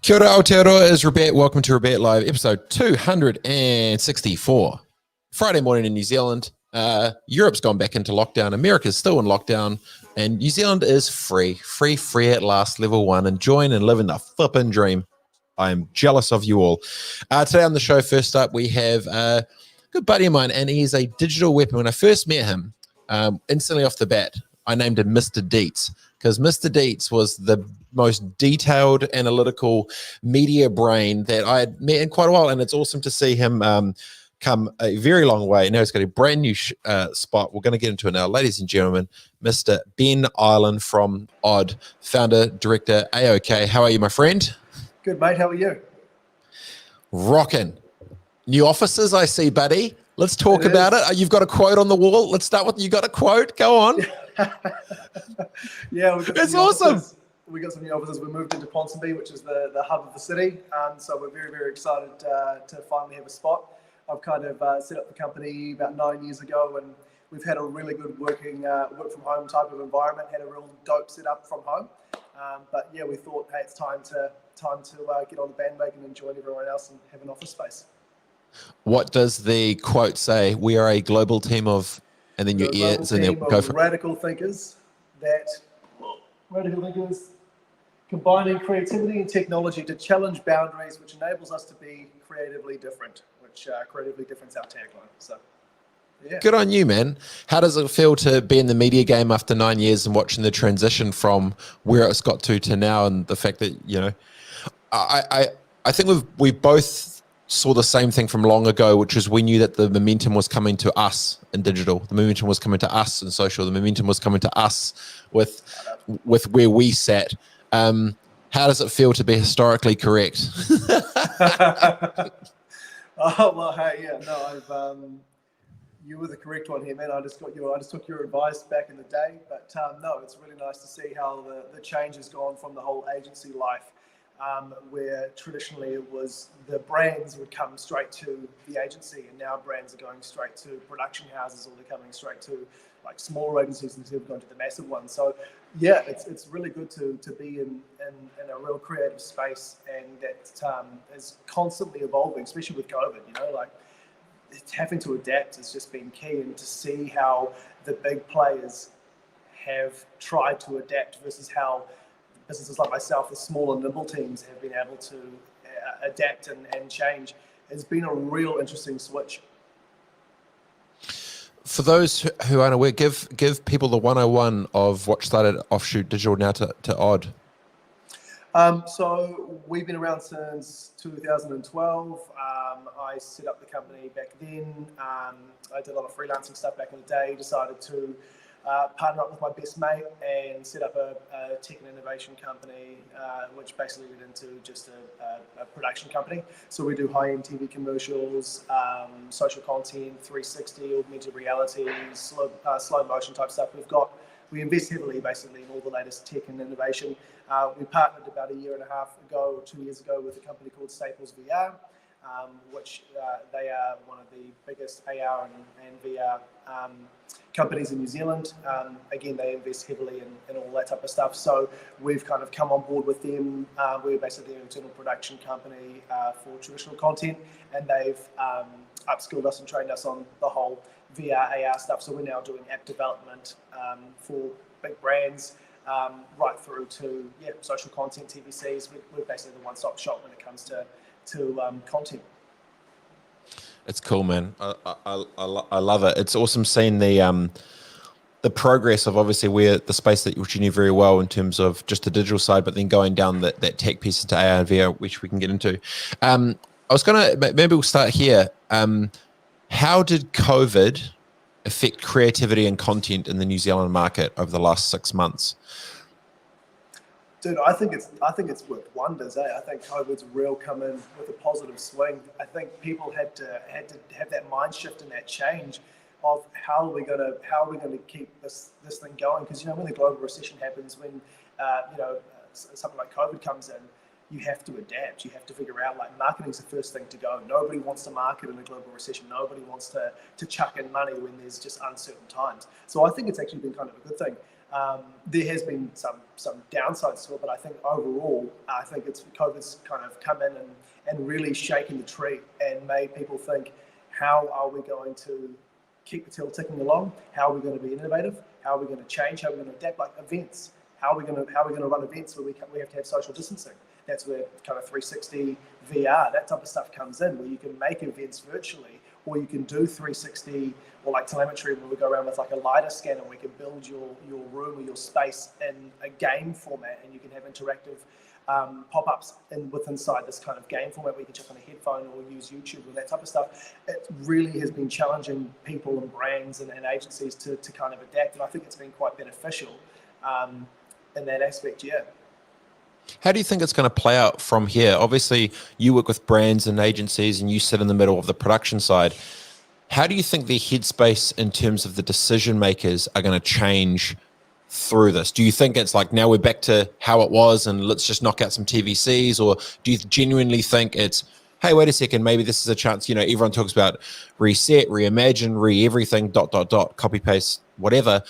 Kia ora Aotearoa, is Robett. Welcome to Robett Live, episode 264. Friday morning in New Zealand. Europe's gone back into lockdown. America's still in lockdown. And New Zealand is free at last, level 1, enjoying and living the flippin' dream. I am jealous of you all. Today on the show, first up, we have a good buddy of mine, and he's a digital weapon. When I first met him, instantly off the bat, I named him Mr. Deets, because Mr. Deets was the most detailed, analytical media brain that I had met in quite a while, and it's awesome to see him come a very long way. Now he's got a brand new spot. We're going to get into it now. Ladies and gentlemen, Mr. Ben Ireland from Odd, founder, director, AOK. How are you, my friend? Good, mate. How are you? Rocking. New offices, I see, buddy. Let's talk about it. You've got a quote on the wall. Let's start with, you got a quote? Go on. Yeah, it's awesome. We got some new offices. We moved into Ponsonby, which is the hub of the city. So we're very, very excited to finally have a spot. I've kind of set up the company about 9 years ago, and we've had a really good work from home type of environment. Had a real dope setup from home. But yeah, we thought, hey, it's time to get on the bandwagon and join everyone else and have an office space. What does the quote say? We are a global team of, and then your ears, and then go for radical thinkers combining creativity and technology to challenge boundaries, which enables us to be creatively different, which creatively different's our tagline. So, yeah. Good on you, man. How does it feel to be in the media game after 9 years and watching the transition from where it's got to now, and the fact that, you know, I think we both saw the same thing from long ago, which is we knew that the momentum was coming to us in digital. The momentum was coming to us in social. The momentum was coming to us with where we sat. How does it feel to be historically correct? Oh, well, hey, yeah, no, you were the correct one here, man. I just took your advice back in the day, but no, it's really nice to see how the change has gone from the whole agency life, where traditionally it was the brands would come straight to the agency, and now brands are going straight to production houses, or they're coming straight to like smaller agencies instead of going to the massive ones. So yeah, it's really good to be in a real creative space, and that is constantly evolving, especially with COVID. You know, like having to adapt has just been key, and to see how the big players have tried to adapt versus how businesses like myself, the smaller nimble teams, have been able to adapt and change. It's been a real interesting switch. For those who aren't aware, give people the 101 of what started Offshoot Digital now to Odd. So we've been around since 2012. I set up the company back then. I did a lot of freelancing stuff back in the day. Decided to partner up with my best mate and set up a tech and innovation company, which basically went into just a production company. So we do high-end TV commercials, social content, 360, augmented reality, slow motion type stuff. We invest heavily basically in all the latest tech and innovation. We partnered about 2 years ago with a company called Staples VR, which they are one of the biggest AR and VR companies in New Zealand. Again, they invest heavily in all that type of stuff. So we've kind of come on board with them. We're basically an internal production company for traditional content, and they've upskilled us and trained us on the whole VR, AR stuff. So we're now doing app development for big brands, right through to social content, TVCs. We're basically the one-stop shop when it comes to content. It's cool, man. I love it. It's awesome seeing the progress of obviously where the space which you knew very well in terms of just the digital side, but then going down that tech piece into AR and VR, which we can get into. I was maybe we'll start here. How did COVID affect creativity and content in the New Zealand market over the last 6 months? Dude, I think it's worked wonders. I think COVID's real come in with a positive swing. I think people had to have that mind shift and that change of how are we going to keep this thing going? Because when the global recession happens, when something like COVID comes in, you have to adapt. You have to figure out, like, marketing's the first thing to go. Nobody wants to market in a global recession. Nobody wants to chuck in money when there's just uncertain times. So I think it's actually been kind of a good thing. There has been some downsides to it, but I think overall, I think COVID's kind of come in and really shaken the tree and made people think, how are we going to keep the till ticking along? How are we going to be innovative? How are we going to change? How are we going to adapt? Like events. How are we going to run events where we have to have social distancing? That's where kind of 360 VR, that type of stuff comes in, where you can make events virtually, or you can do 360 or like telemetry where we go around with like a LiDAR scanner and we can build your room or your space in a game format, and you can have interactive pop-ups inside this kind of game format where you can check on a headphone or use YouTube and that type of stuff. It really has been challenging people and brands and agencies to kind of adapt, and I think it's been quite beneficial in that aspect, yeah. How do you think it's going to play out from here? Obviously, you work with brands and agencies and you sit in the middle of the production side. How do you think the headspace in terms of the decision makers are going to change through this? Do you think it's like, now we're back to how it was and let's just knock out some TVCs? Or do you genuinely think it's, hey, wait a second, maybe this is a chance, everyone talks about reset, reimagine, everything, ... copy, paste, whatever.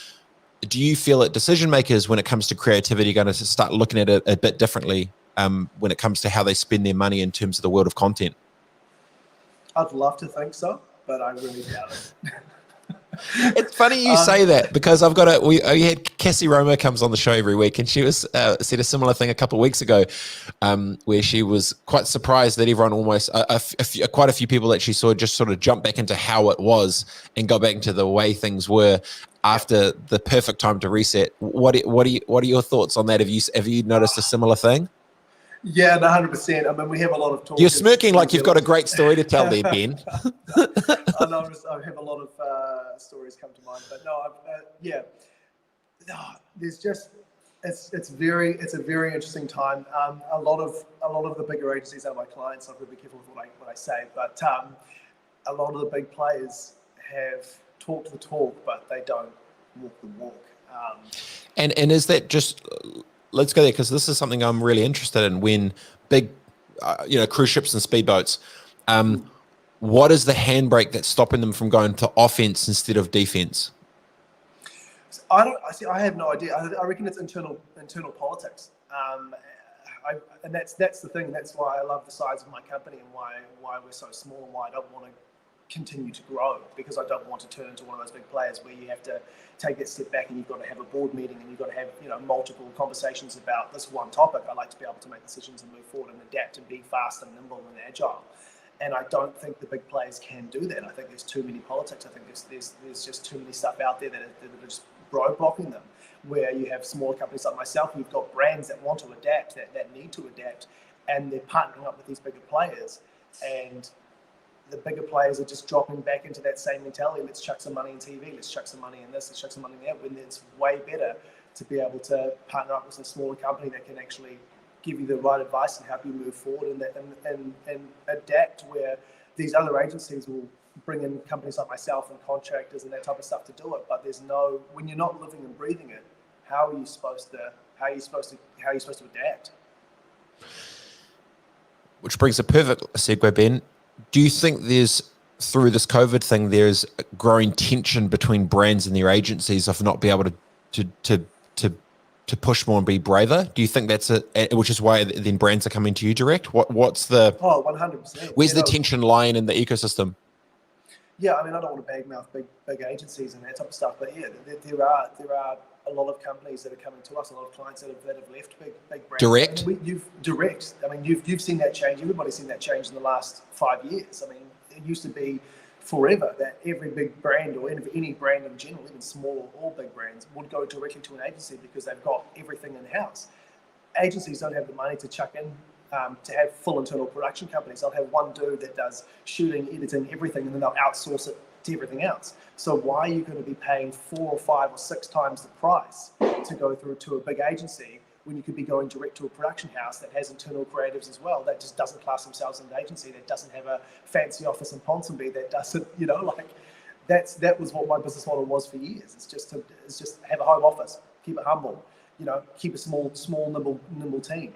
Do you feel that decision makers, when it comes to creativity, are going to start looking at it a bit differently when it comes to how they spend their money in terms of the world of content? I'd love to think so, but I really doubt it. It's funny you say that, because I've got we had Cassie Roma comes on the show every week, and she was said a similar thing a couple of weeks ago, where she was quite surprised that everyone almost quite a few people that she saw just sort of jump back into how it was and go back into the way things were after the perfect time to reset. What are your thoughts on that? Have you noticed a similar thing? Yeah, 100%. I mean, we have a lot of talk. You're smirking like you've got a great story to tell there, Ben. I know, I have a lot of stories come to mind, but no, there's just it's a very interesting time. A lot of the bigger agencies are my clients. So I've got to be careful with what I say, but a lot of the big players have talked the talk, but they don't walk the walk. And is that just? Let's go there, because this is something I'm really interested in. When big, cruise ships and speedboats, what is the handbrake that's stopping them from going to offense instead of defense? I have no idea. I reckon it's internal politics. And that's the thing. That's why I love the size of my company and why we're so small and why I don't want to continue to grow, because I don't want to turn into one of those big players where you have to take that step back and you've got to have a board meeting and you've got to have multiple conversations about this one topic. I like to be able to make decisions and move forward and adapt and be fast and nimble and agile. And I don't think the big players can do that. I think there's too many politics. I think there's just too many stuff out there that are just roadblocking them. Where you have smaller companies like myself, who've got brands that want to adapt, that need to adapt, and they're partnering up with these bigger players. And the bigger players are just dropping back into that same mentality. Let's chuck some money in TV. Let's chuck some money in this. Let's chuck some money in that. When it's way better to be able to partner up with a smaller company that can actually give you the right advice and help you move forward and adapt. Where these other agencies will bring in companies like myself and contractors and that type of stuff to do it. But when you're not living and breathing it, how are you supposed to adapt? Which brings a perfect segue, Ben. Do you think through this COVID thing, there's a growing tension between brands and their agencies of not being able to push more and be braver? Do you think that's which is why then brands are coming to you direct? What's the 100%? Where's the tension lying in the ecosystem? Yeah, I mean, I don't want to badmouth big agencies and that type of stuff, but yeah, there are a lot of companies that are coming to us, a lot of clients that have left big brands. Direct? I mean, you've seen that change. Everybody's seen that change in the last 5 years. I mean, it used to be forever that every big brand or any brand in general, even small or big brands, would go directly to an agency because they've got everything in-house. Agencies don't have the money to chuck in to have full internal production companies. They'll have one dude that does shooting, editing, everything, and then they'll outsource it to everything else. So why are you going to be paying 4 or 5 or 6 times the price to go through to a big agency when you could be going direct to a production house that has internal creatives as well, that just doesn't class themselves as an agency, that doesn't have a fancy office in Ponsonby, that doesn't, that was what my business model was for years. It's just have a home office, keep it humble, keep a small, nimble team.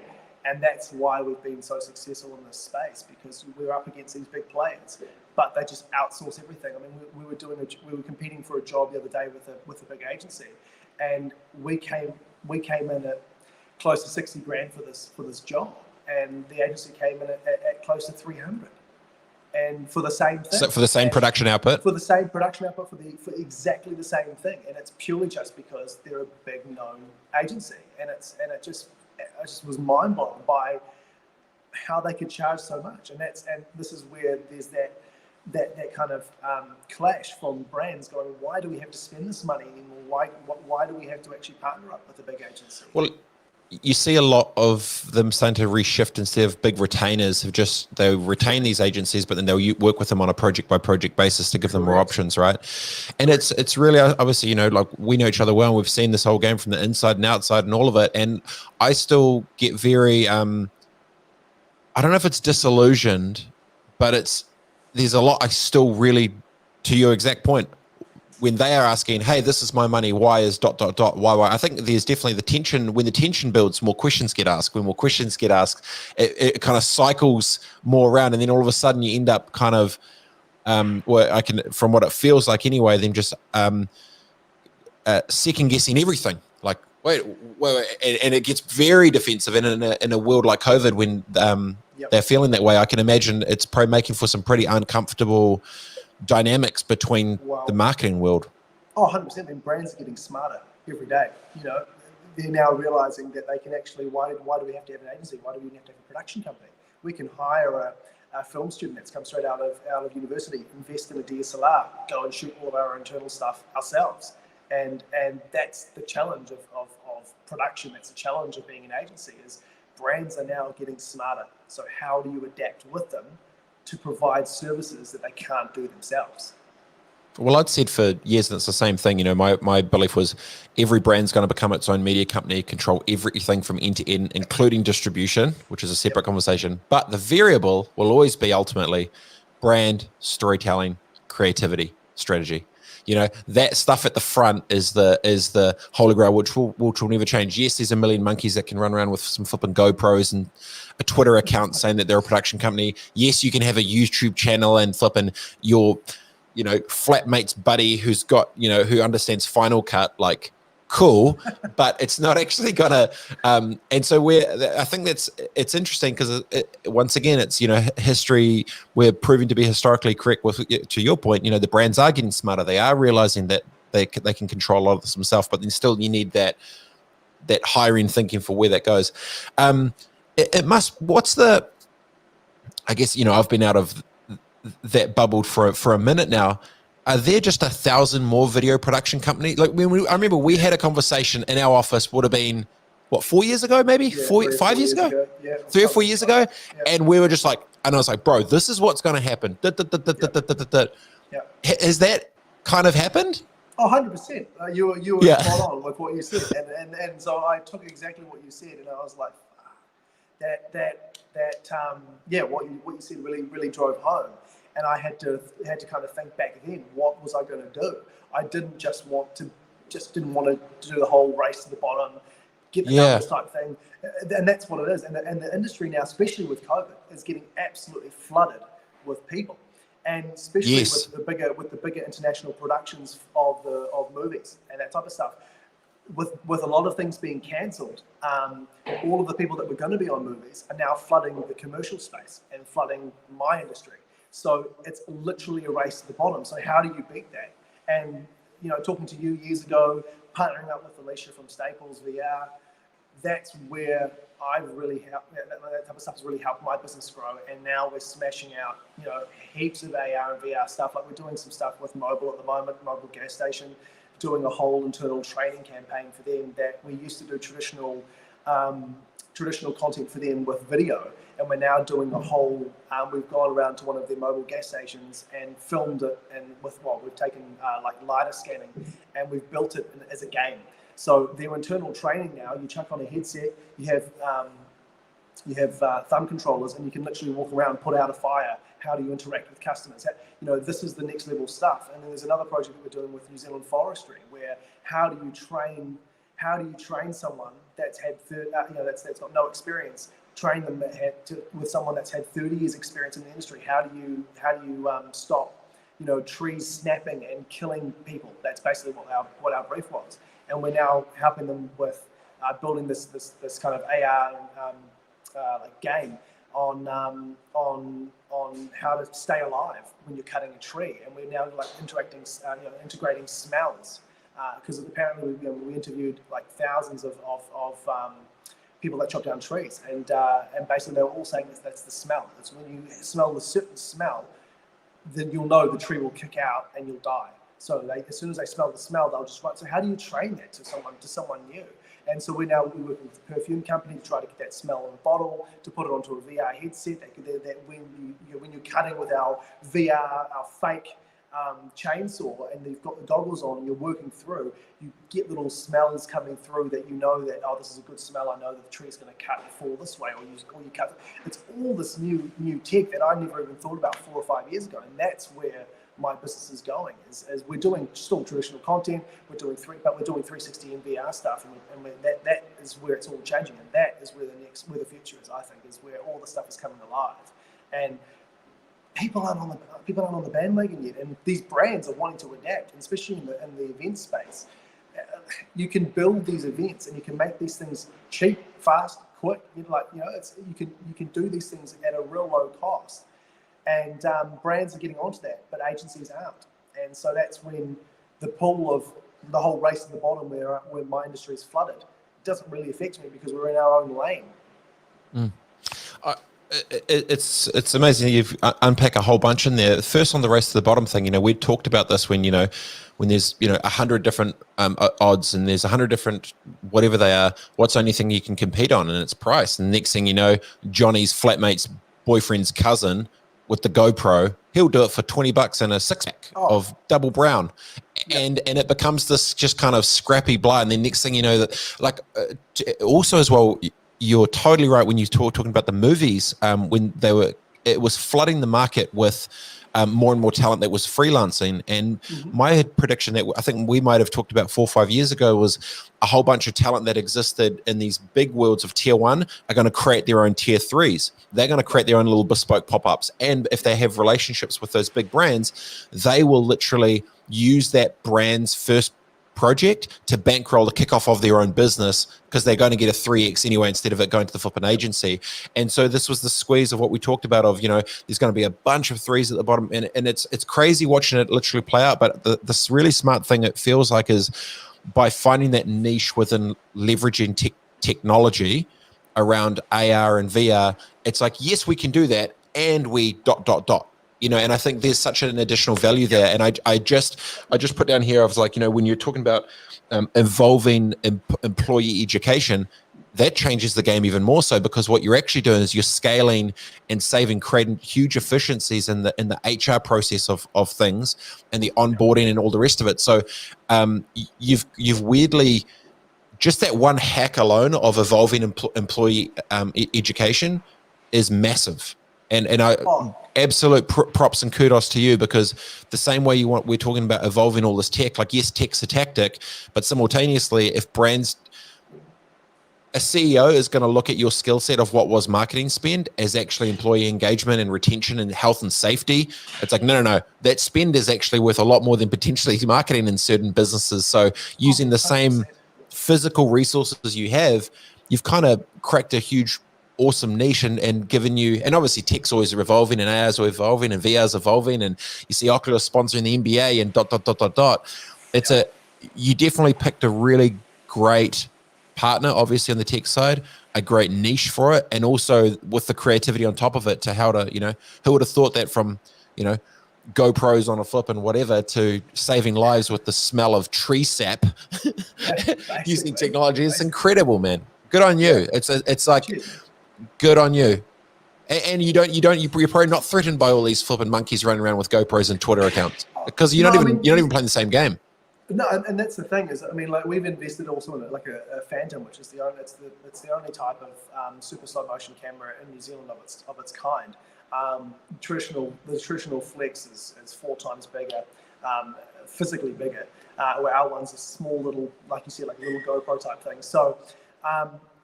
And that's why we've been so successful in this space, because we're up against these big players, but they just outsource everything. I mean, we were competing for a job the other day with a big agency, and we came in at close to 60 grand for this job, and the agency came in at close to 300, and for the same thing. So for the same production output? For the same production output, for exactly the same thing, and it's purely just because they're a big known agency, and I just was mind blown by how they could charge so much, and this is where there's that kind of clash from brands going, why do we have to spend this money anymore? Why do we have to actually partner up with a big agency? Well, you see a lot of them starting to reshift. Instead of big retainers, they'll retain these agencies, but then they'll work with them on a project by project basis to give them more options, right? And it's really, obviously, like we know each other well, and we've seen this whole game from the inside and outside and all of it. And I still get very, I don't know if it's disillusioned, but there's a lot I still really, to your exact point, when they are asking, hey, this is my money, why is ... why? I think there's definitely the tension. When the tension builds, more questions get asked. When more questions get asked, it kind of cycles more around, and then all of a sudden you end up kind of, from what it feels like anyway, them just second guessing everything. Like, wait, and it gets very defensive. And in a world like COVID, when they're feeling that way, I can imagine it's probably making for some pretty uncomfortable dynamics between the marketing world. Oh, 100%. And brands are getting smarter every day. They're now realizing that they can actually, why do we have to have an agency? Why do we have to have a production company? We can hire a film student that's come straight out of university, invest in a DSLR, go and shoot all of our internal stuff ourselves. And that's the challenge of production. That's the challenge of being an agency, is brands are now getting smarter. So how do you adapt with them to provide services that they can't do themselves? Well, I'd said for years, and it's the same thing. My belief was every brand's going to become its own media company, control everything from end to end, including distribution, which is a separate conversation. But the variable will always be ultimately brand, storytelling, creativity, strategy. That stuff at the front is the holy grail, which will never change. Yes, there's a million monkeys that can run around with some flipping GoPros and a Twitter account saying that they're a production company. Yes, you can have a YouTube channel and flipping your, flatmate's buddy who's got, who understands Final Cut, like, cool, but it's not actually gonna. And so I think it's interesting because once again, it's history. We're proving to be historically correct. To your point, the brands are getting smarter. They are realizing that they can control a lot of this themselves, but then still you need that higher end thinking for where that goes. It must. What's the? I guess I've been out of that bubble for a minute now. Are there just 1,000 more video production companies? Like I remember we had a conversation in our office, would have been, 4 years ago, maybe? Yeah, 5 years ago? Yeah, 3 or 4 years ago? Yeah. And we were just like, and I was like, bro, this is what's going to happen. Yeah. Has that kind of happened? Oh, 100%. You were spot on with what you said. And so I took exactly what you said, and I was like, what you said really drove home. And I had to kind of think back again. What was I going to do? I didn't didn't want to do the whole race to the bottom, get the numbers type thing. And that's what it is. And the industry now, especially with COVID, is getting absolutely flooded with people, and especially with the bigger international productions of movies and that type of stuff. With a lot of things being cancelled, all of the people that were going to be on movies are now flooding the commercial space and flooding my industry. So it's literally a race to the bottom. So how do you beat that? And talking to you years ago, partnering up with Alicia from Staples VR, that's where I've really helped. That type of stuff has really helped my business grow. And now we're smashing out, heaps of AR and VR stuff. Like we're doing some stuff with Mobile at the moment, Mobile gas station, doing a whole internal training campaign for them that we used to do traditional content for them with video, and we're now doing a whole. We've gone around to one of their mobile gas stations and filmed it, and we've taken like LiDAR scanning, and we've built it as a game. So their internal training now, you chuck on a headset, you have thumb controllers, and you can literally walk around, put out a fire. How do you interact with customers? This is the next level stuff. And then there's another project that we're doing with New Zealand Forestry, where how do you train someone that's had that's got no experience, train them with someone that's had 30 years experience in the industry. How do you stop trees snapping and killing people? That's basically what our brief was. and we're now helping them with building this kind of AR like game on how to stay alive when you're cutting a tree, and we're now like integrating smells because apparently we interviewed like thousands of people that chop down trees, and basically they were all saying that's the smell. It's when you smell the certain smell, then you'll know the tree will kick out and you'll die. So as soon as they smell the smell, they'll just run. So how do you train that to someone new? And so we're working with the perfume company to try to get that smell in a bottle, to put it onto a VR headset. That when you're cutting with our VR, our fake chainsaw, and you've got the goggles on and you're working through, you get little smells coming through that you know that, oh, this is a good smell. I know that the tree's going to cut and fall this way, or you cut. It's all this new tech that I never even thought about 4 or 5 years ago, and that's where my business is going. As we're doing still traditional content, we're doing 360 and VR stuff, and that is where it's all changing, and that is where the future is. I think is where all the stuff is coming alive, and people aren't on the bandwagon yet, and these brands are wanting to adapt, and especially in the event space. You can build these events, and you can make these things cheap, fast, quick. You can do these things at a real low cost. And brands are getting onto that, but agencies aren't. And so that's when the pool of the whole race to the bottom where my industry is flooded, it doesn't really affect me because we're in our own lane. It's amazing. You've unpacked a whole bunch in there. First, on the race to the bottom thing, we talked about this when there's 100 different odds, and there's 100 different whatever they are. What's the only thing you can compete on, and it's price. And the next thing you know, Johnny's flatmate's boyfriend's cousin with the GoPro, he'll do it for $20 and a 6-pack of double brown. And it becomes this just kind of scrappy blah. And then next thing you know that, also as well, you're totally right when you're talking about the movies, when it was flooding the market with more and more talent that was freelancing. And my prediction that I think we might have talked about 4 or 5 years ago was a whole bunch of talent that existed in these big worlds of tier 1 are going to create their own tier 3s. They're going to create their own little bespoke pop-ups. And if they have relationships with those big brands, they will literally use that brand's first project to bankroll the kickoff of their own business, because they're going to get a 3x anyway instead of it going to the flipping agency. And so this was the squeeze of what we talked about of, there's going to be a bunch of 3s at the bottom, and it's crazy watching it literally play out. But this really smart thing it feels like is by finding that niche within leveraging technology around AR and VR, it's like, yes, we can do that, and we ... And I think there's such an additional value there. And I just put down here, I was like, when you're talking about involving employee education, that changes the game even more so, because what you're actually doing is you're scaling and creating huge efficiencies in the HR process of things, and the onboarding and all the rest of it. So you've weirdly, just that one hack alone of evolving employee education is massive. And absolute props and kudos to you, because the same way we're talking about evolving all this tech, like, yes, tech's a tactic, but simultaneously, if a CEO is going to look at your skill set of what was marketing spend as actually employee engagement and retention and health and safety, it's like, no, that spend is actually worth a lot more than potentially marketing in certain businesses. So using the same physical resources you have, you've kind of cracked a huge awesome niche and given you, and obviously tech's always evolving, and AR's evolving, and VR's evolving, and you see Oculus sponsoring the NBA and ... You definitely picked a really great partner, obviously on the tech side, a great niche for it, and also with the creativity on top of it to how to, who would have thought that from, GoPros on a flip and whatever to saving lives with the smell of tree sap using technology. It's incredible, man. Good on you. It's like, good on you. And you're probably not threatened by all these flipping monkeys running around with GoPros and Twitter accounts, because you're not even playing the same game. No, and that's the thing is, we've invested also in a Phantom, which is the only type of super slow motion camera in New Zealand of its kind. The traditional Flex is 4 times bigger, physically bigger. Where our one's a small little, like you said, like a little GoPro type thing. So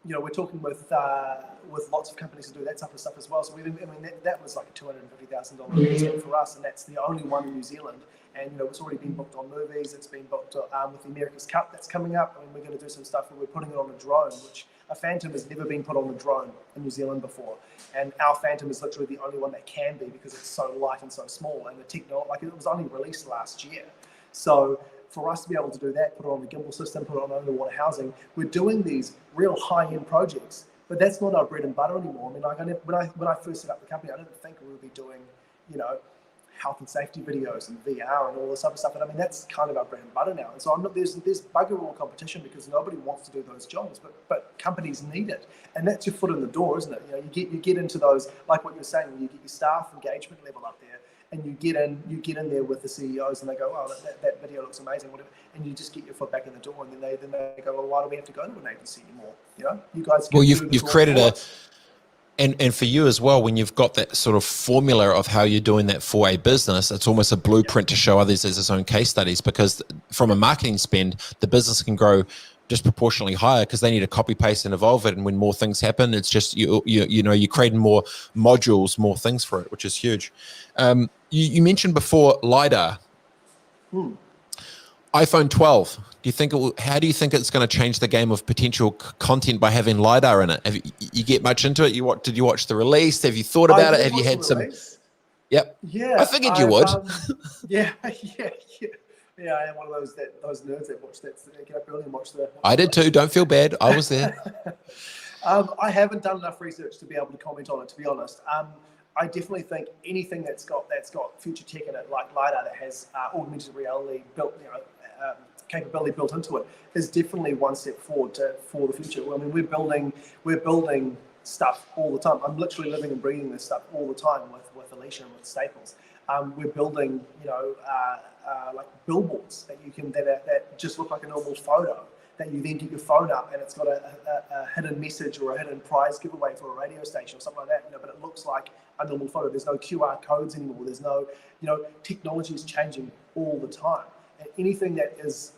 we're talking with lots of companies to do that type of stuff as well. So that was like a $250,000 investment for us, and that's the only one in New Zealand. And it's already been booked on movies. It's been booked with the America's Cup that's coming up. We're going to do some stuff where we're putting it on a drone, which a Phantom has never been put on a drone in New Zealand before. And our Phantom is literally the only one that can be, because it's so light and so small. And the technology, it was only released last year. So for us to be able to do that, put it on the gimbal system, put it on underwater housing, we're doing these real high-end projects. But that's not our bread and butter anymore. When I first set up the company, I didn't think we would be doing, health and safety videos and VR and all this other stuff. And that's kind of our bread and butter now. And so there's bugger all competition, because nobody wants to do those jobs, but companies need it. And that's your foot in the door, isn't it? You get into those, like what you're saying, you get your staff engagement level up there, and you get in there with the CEOs, and they go, oh, that video looks amazing, whatever. And you just get your foot back in the door, and then they go, well, why do we have to go to an agency anymore? You guys. Well, you've created And for you as well, when you've got that sort of formula of how you're doing that for a business, it's almost a blueprint to show others as its own case studies, because from a marketing spend, the business can grow disproportionately higher because they need to copy paste and evolve it. And when more things happen, it's just, you're creating more modules, more things for it, which is huge. You mentioned before LiDAR. iPhone 12. How do you think it's going to change the game of potential content by having LiDAR in it? You get much into it? Did you watch the release? Have you thought about it? Have you had some? Yep. Yeah. I figured you would. Yeah. I am one of those nerds that watch that. Get up early and watch the. I did too. Don't feel bad. I was there. I haven't done enough research to be able to comment on it, to be honest. I definitely think anything that's got future tech in it, like LiDAR, that has augmented reality capability built into it, is definitely one step forward for the future. I mean, we're building stuff all the time. I'm literally living and breathing this stuff all the time with Alicia and with Staples. We're building, like billboards that just look like a normal photo, that you then get your phone up and it's got a hidden message or a hidden prize giveaway for a radio station or something like that, but it looks like a normal photo. There's no QR codes anymore. There's no, technology is changing all the time. And anything that is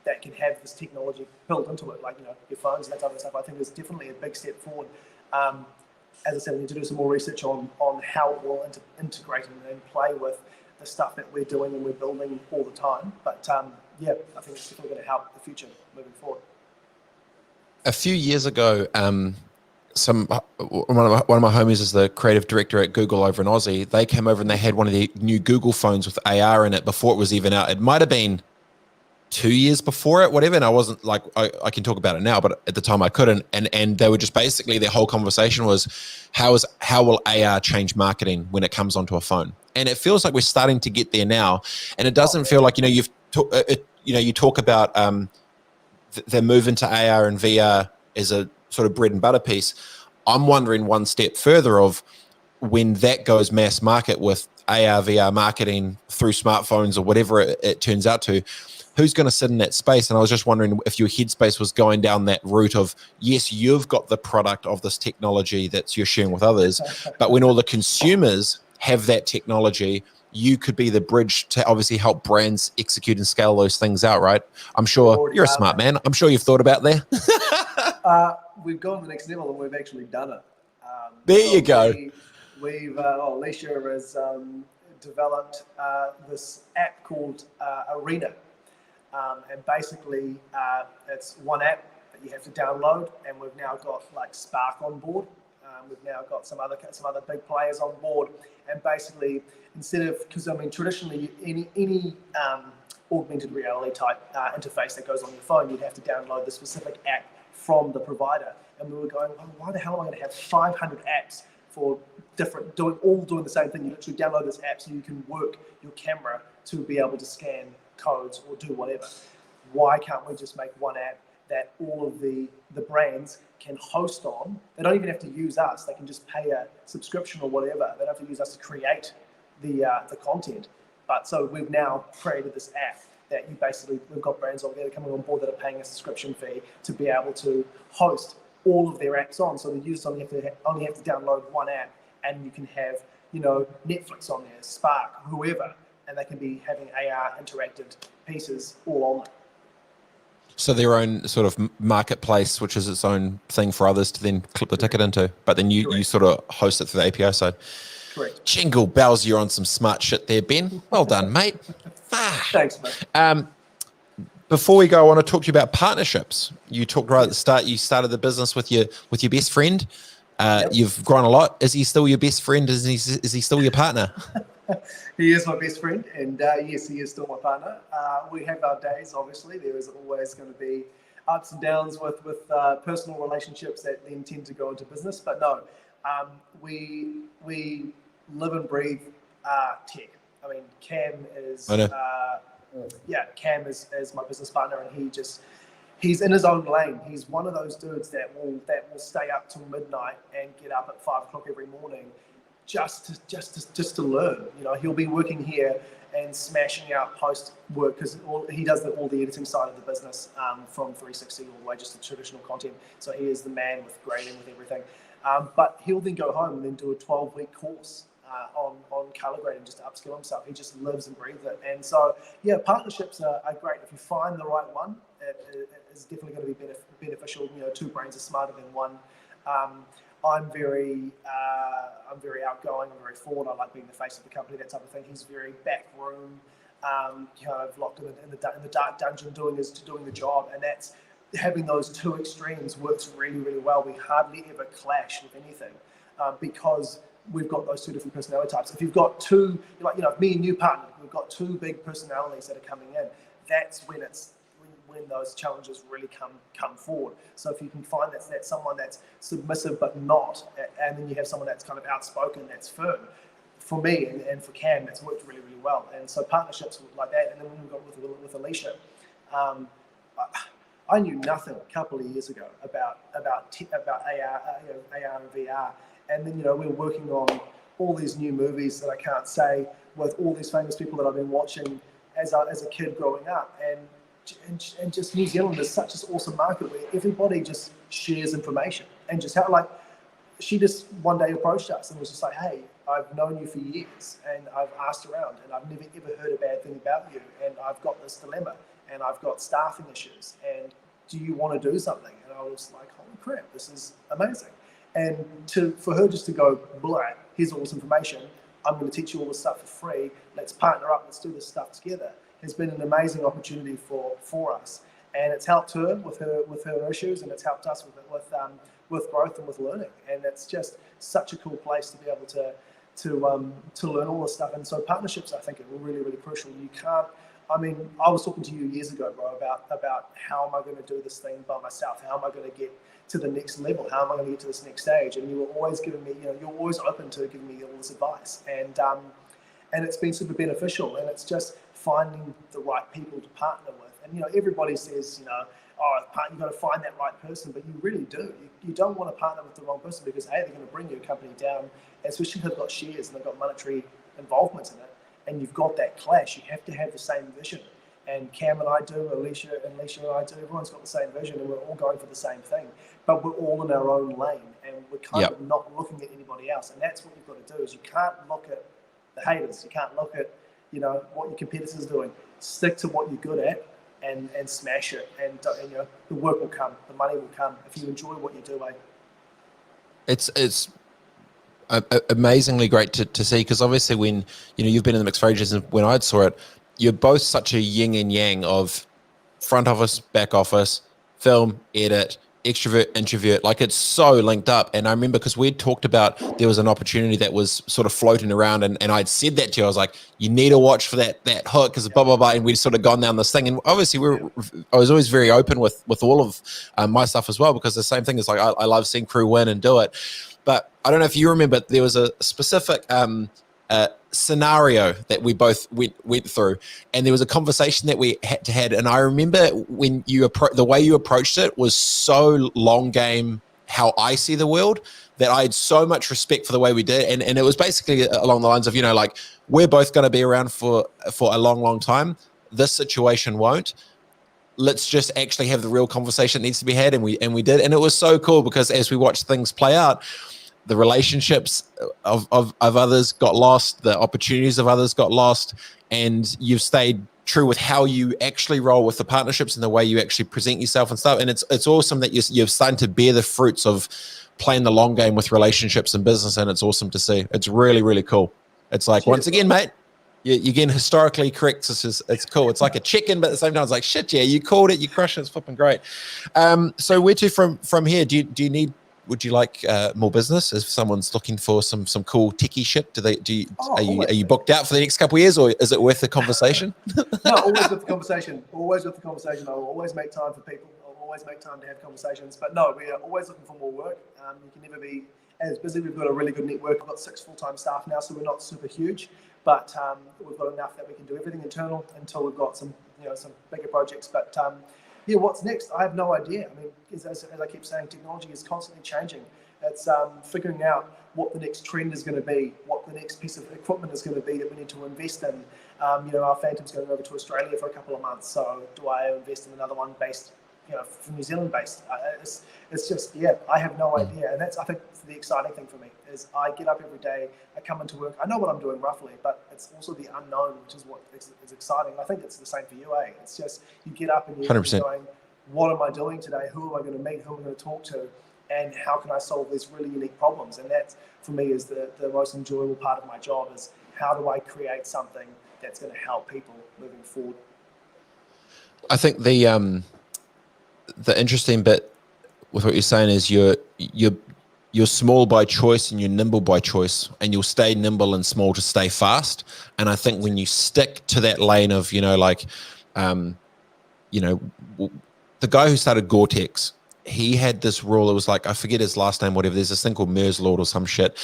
that can have this technology built into it, like your phones and that type of stuff, I think is definitely a big step forward. As I said, we need to do some more research on how it will integrate and play with the stuff that we're doing and we're building all the time. But I think it's definitely going to help the future moving forward. A few years ago, one of my homies is the creative director at Google over in Aussie. They came over and they had one of the new Google phones with AR in it before it was even out. It might have been 2 years before it, whatever. And I wasn't like, I can talk about it now, but at the time I couldn't. And they were just basically, their whole conversation was, how will AR change marketing when it comes onto a phone? And it feels like we're starting to get there now. And it doesn't feel like, you talk about the move into AR and VR as a sort of bread and butter piece. I'm wondering one step further of when that goes mass market with AR, VR marketing through smartphones or whatever it turns out to, who's going to sit in that space? And I was just wondering if your headspace was going down that route of, yes, you've got the product of this technology that you're sharing with others, but when all the consumers have that technology, you could be the bridge to obviously help brands execute and scale those things out, right? I'm sure you're a smart man. I'm sure you've thought about that. We've gone to the next level and we've actually done it. There you go. Alicia has developed this app called Arena. And basically it's one app that you have to download, and we've now got like Spark on board. We've now got some other big players on board, and basically instead of, because traditionally any augmented reality type interface that goes on your phone, you'd have to download the specific app from the provider. And we were going, why the hell am I going to have 500 apps for different, doing the same thing? You literally download this app so you can work your camera to be able to scan codes or do whatever. Why can't we just make one app that all of the brands can host on? They don't even have to use us. They can just pay a subscription or whatever. They don't have to use us to create the content. But so we've now created this app that we've got brands over there coming on board that are paying a subscription fee to be able to host all of their apps on. So the users only have to download one app, and you can have Netflix on there, Spark, whoever, and they can be having AR interactive pieces all on it. So their own sort of marketplace, which is its own thing for others to then clip the ticket into. But then you sort of host it through the API side. Correct. Jingle bells, you're on some smart shit there, Ben. Well done, mate. Thanks, mate. Before we go, I want to talk to you about partnerships. You talked right at the start. You started the business with your best friend. You've grown a lot. Is he still your best friend? Is he still your partner? He is my best friend, and yes, he is still my partner. We have our days, obviously. There is always going to be ups and downs with personal relationships that then tend to go into business. But no, we live and breathe tech. I mean, Cam is Cam is my business partner, and he's in his own lane. He's one of those dudes that will stay up till midnight and get up at 5 o'clock every morning just to learn. You know, he'll be working here and smashing out post work because he does all the editing side of the business from 360 all the way just to traditional content. So he is the man with grading, with everything. But he'll then go home and then do a 12-week course on color grading just to upskill himself. He just lives and breathes it. And so, yeah, partnerships are great. If you find the right one, it is definitely going to be beneficial. You know, two brains are smarter than one. I'm very outgoing. I'm very forward. I like being the face of the company, that type of thing. He's very back room, kind of locked in the dark dungeon doing the job, and that's having those two extremes works really, really well. We hardly ever clash with anything because we've got those two different personality types. If you've got two, like, you know, me and you partner, we've got two big personalities that are coming in. That's when when those challenges really come forward. So if you can find that someone that's submissive but not, and then you have someone that's kind of outspoken, that's firm. For me and for Cam, that's worked really, really well. And so partnerships like that. And then when we got with Alicia, I knew nothing a couple of years ago about AR, AR and VR. And then, you know, we were working on all these new movies that I can't say with all these famous people that I've been watching as a kid growing up. And just New Zealand is such an awesome market where everybody just shares information and just how, like, she just one day approached us and was just like, hey, I've known you for years and I've asked around and I've never ever heard a bad thing about you, and I've got this dilemma and I've got staffing issues, and do you want to do something? And I was like, holy crap, this is amazing. And for her just to go, blah, here's all this information, I'm going to teach you all this stuff for free, let's partner up, let's do this stuff together, has been an amazing opportunity for us. And it's helped her with her issues, and it's helped us with growth and with learning. And it's just such a cool place to be able to learn all this stuff. And so partnerships, I think, are really, really crucial. You can't, I mean, I was talking to you years ago, bro, about how am I going to do this thing by myself? How am I going to get to the next level? How am I going to get to this next stage? And you were always giving me, you're always open to giving me all this advice. And it's been super beneficial. And it's just finding the right people to partner with. And, everybody says, you've got to find that right person, but you really do. You don't want to partner with the wrong person because, A, they're going to bring your company down, especially if they've got shares and they've got monetary involvement in it, and you've got that clash. You have to have the same vision. And Cam and I do, Alicia and I do, everyone's got the same vision, and we're all going for the same thing, but we're all in our own lane, and we're kind of not looking at anybody else. And that's what you've got to do, is you can't look at the haters. You can't look at, what your competitors are doing. Stick to what you're good at and smash it. And the work will come, the money will come if you enjoy what you do, It's amazingly great to see, because obviously when you've been in the mix for ages, and when I saw it, you're both such a yin and yang of front office, back office, film, edit, extrovert, introvert. Like, it's so linked up. And I remember because we'd talked about there was an opportunity that was sort of floating around, and I'd said that to you. I was like, you need to watch for that hook, because blah blah blah. And we'd sort of gone down this thing, and obviously I was always very open with all of my stuff as well, because the same thing is like I love seeing crew win and do it. But I don't know if you remember, there was a specific scenario that we both went through, and there was a conversation that we had to have. And I remember when the way you approached it was so long game, how I see the world, that I had so much respect for the way we did. And it was basically along the lines of, like, we're both going to be around for a long time. This situation won't. Let's just actually have the real conversation that needs to be had. And we did. And it was so cool, because as we watched things play out, the relationships of others got lost, the opportunities of others got lost, and you've stayed true with how you actually roll with the partnerships and the way you actually present yourself and stuff. And it's awesome that you're starting to bear the fruits of playing the long game with relationships and business. And it's awesome to see. It's really, really cool. It's like, once again, mate, you're getting historically correct. It's cool. It's like a check-in, but at the same time, it's like, shit, yeah, you called it, you crushed it, it's flipping great. So where to from here? Would you like more business? If someone's looking for some cool techie shit, are you booked out for the next couple of years, or is it worth the conversation? No, always with the conversation. Always with the conversation. I will always make time for people. I'll always make time to have conversations. But no, we are always looking for more work. You can never be as busy. We've got a really good network. We've got 6 full-time staff now, so we're not super huge, but we've got enough that we can do everything internal until we've got some bigger projects. But what's next? I have no idea. I mean, as I keep saying, technology is constantly changing. It's figuring out what the next trend is going to be, what the next piece of equipment is going to be that we need to invest in. Our Phantom's going over to Australia for a couple of months, so do I invest in another one based, from New Zealand based? It's just, I have no idea. And that's, I think, the exciting thing for me is I get up every day, I come into work, I know what I'm doing roughly, but it's also the unknown, which is what is exciting. I think it's the same for you, eh? It's just, you get up and you're going, what am I doing today? Who am I going to meet? Who am I going to talk to? And how can I solve these really unique problems? And that, for me, is the most enjoyable part of my job, is how do I create something that's going to help people moving forward? I think the interesting bit with what you're saying is you're small by choice and you're nimble by choice, and you'll stay nimble and small to stay fast. And I think when you stick to that lane of, the guy who started Gore-Tex, he had this rule. It was like, I forget his last name, whatever. There's this thing called Moore's Law or some shit.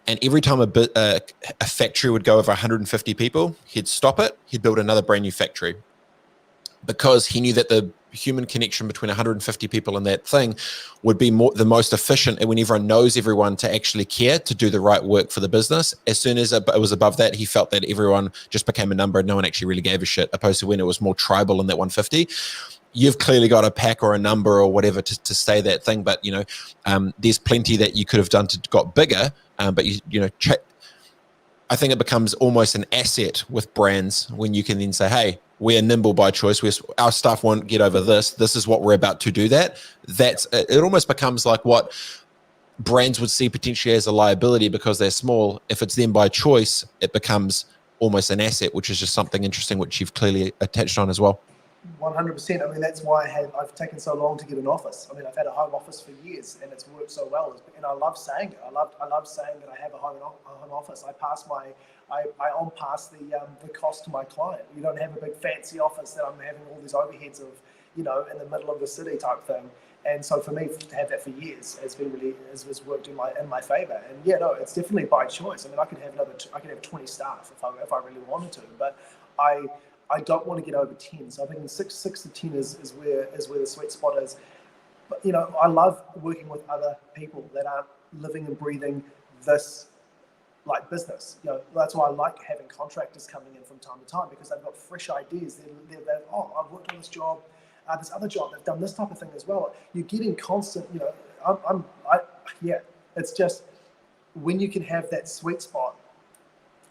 And every time a factory would go over 150 people, he'd stop it. He'd build another brand new factory, because he knew that the human connection between 150 people in that thing would be the most efficient. And when everyone knows everyone, to actually care, to do the right work for the business. As soon as it was above that, he felt that everyone just became a number and no one actually really gave a shit, opposed to when it was more tribal in that 150. You've clearly got a pack or a number or whatever to stay that thing. But, there's plenty that you could have done to got bigger. But I think it becomes almost an asset with brands when you can then say, hey, we're nimble by choice. Our staff won't get over this. This is what we're about to do. It almost becomes like what brands would see potentially as a liability because they're small. If it's then by choice, it becomes almost an asset, which is just something interesting, which you've clearly touched on as well. 100%. I mean, that's why I've taken so long to get an office. I mean, I've had a home office for years, and it's worked so well. And I love saying it. I love saying that I have a home office. I on pass the cost to my client. You don't have a big fancy office that I'm having all these overheads of, in the middle of the city type thing. And so for me to have that for years has worked in my favor. And it's definitely by choice. I mean, I could have 20 staff if I really wanted to, but I don't want to get over 10. So I think 6 to 10 is where the sweet spot is. But I love working with other people that aren't living and breathing this like business. That's why I like having contractors coming in from time to time, because they've got fresh ideas. They're I've worked on this job, this other job. They've done this type of thing as well. You're getting constant. It's just when you can have that sweet spot,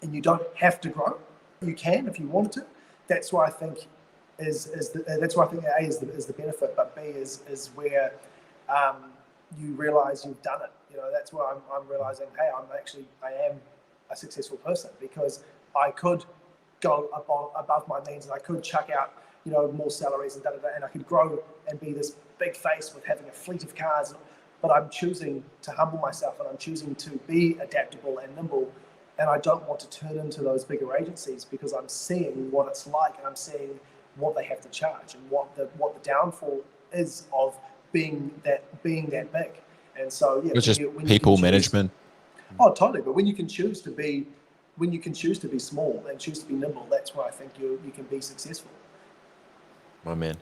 and you don't have to grow. You can if you wanted to. That's why I think is the benefit, but B is where you realise you've done it. That's where I'm realising, hey, I am a successful person, because I could go above my means, and I could chuck out more salaries and and I could grow and be this big face with having a fleet of cars. But I'm choosing to humble myself, and I'm choosing to be adaptable and nimble. And I don't want to turn into those bigger agencies, because I'm seeing what it's like, and I'm seeing what they have to charge, and what the downfall is of being that big. And so it's just people management. Oh, totally. But when you can choose to be small and choose to be nimble, that's where I think you can be successful. My man.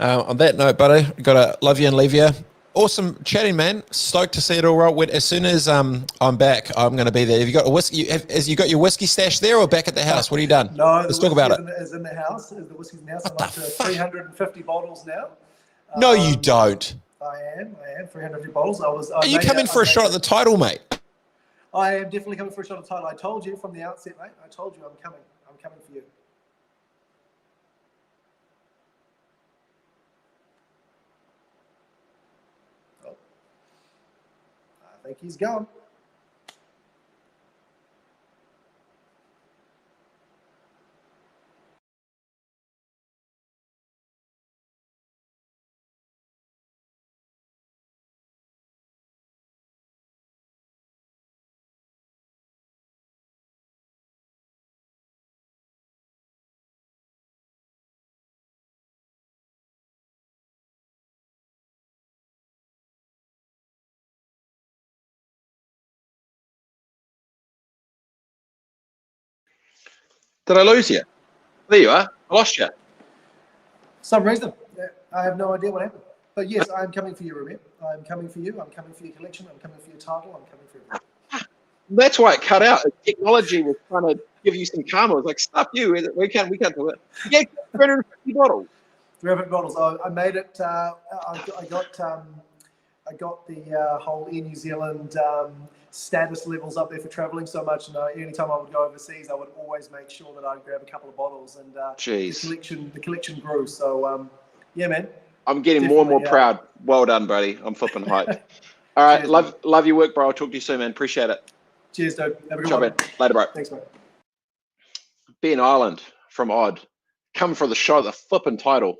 On that note, buddy, gotta love you and leave you. Awesome chatting, man. Stoked to see it all right. As soon as I'm back, I'm going to be there. Have you got a whiskey? Has you got your whiskey stash there, or back at the house? What have you done? No, let's talk about it. Is in the house. The whiskey's in the house. I'm up to 350 bottles now. No, you don't. I am 350 bottles. Are you coming for a shot at the title, mate? I am definitely coming for a shot at the title. I told you from the outset, mate. I told you I'm coming. I'm coming for you. think he's gone. Did I lose you? There you are. I lost you. Some reason. I have no idea what happened. But yes, I'm coming for you, Robett. I'm coming for you. I'm coming for your collection. I'm coming for your title. I'm coming for everything. That's why it cut out. The technology was trying to give you some karma. It was like, stuff you. We can't do it. Yeah, 350 bottles. 300 bottles. I made it. I got the whole Air New Zealand status levels up there for traveling so much. And anytime I would go overseas, I would always make sure that I'd grab a couple of bottles. And the collection grew. So yeah, man. I'm getting more and more proud. Well done, buddy. I'm flipping hyped. All right, Cheers, love your work, bro. I'll talk to you soon, man. Appreciate it. Cheers, dude. Have a good Ciao, one. man. Later, bro. Thanks, mate. Ben Ireland from Odd. Come for the show, the flipping title.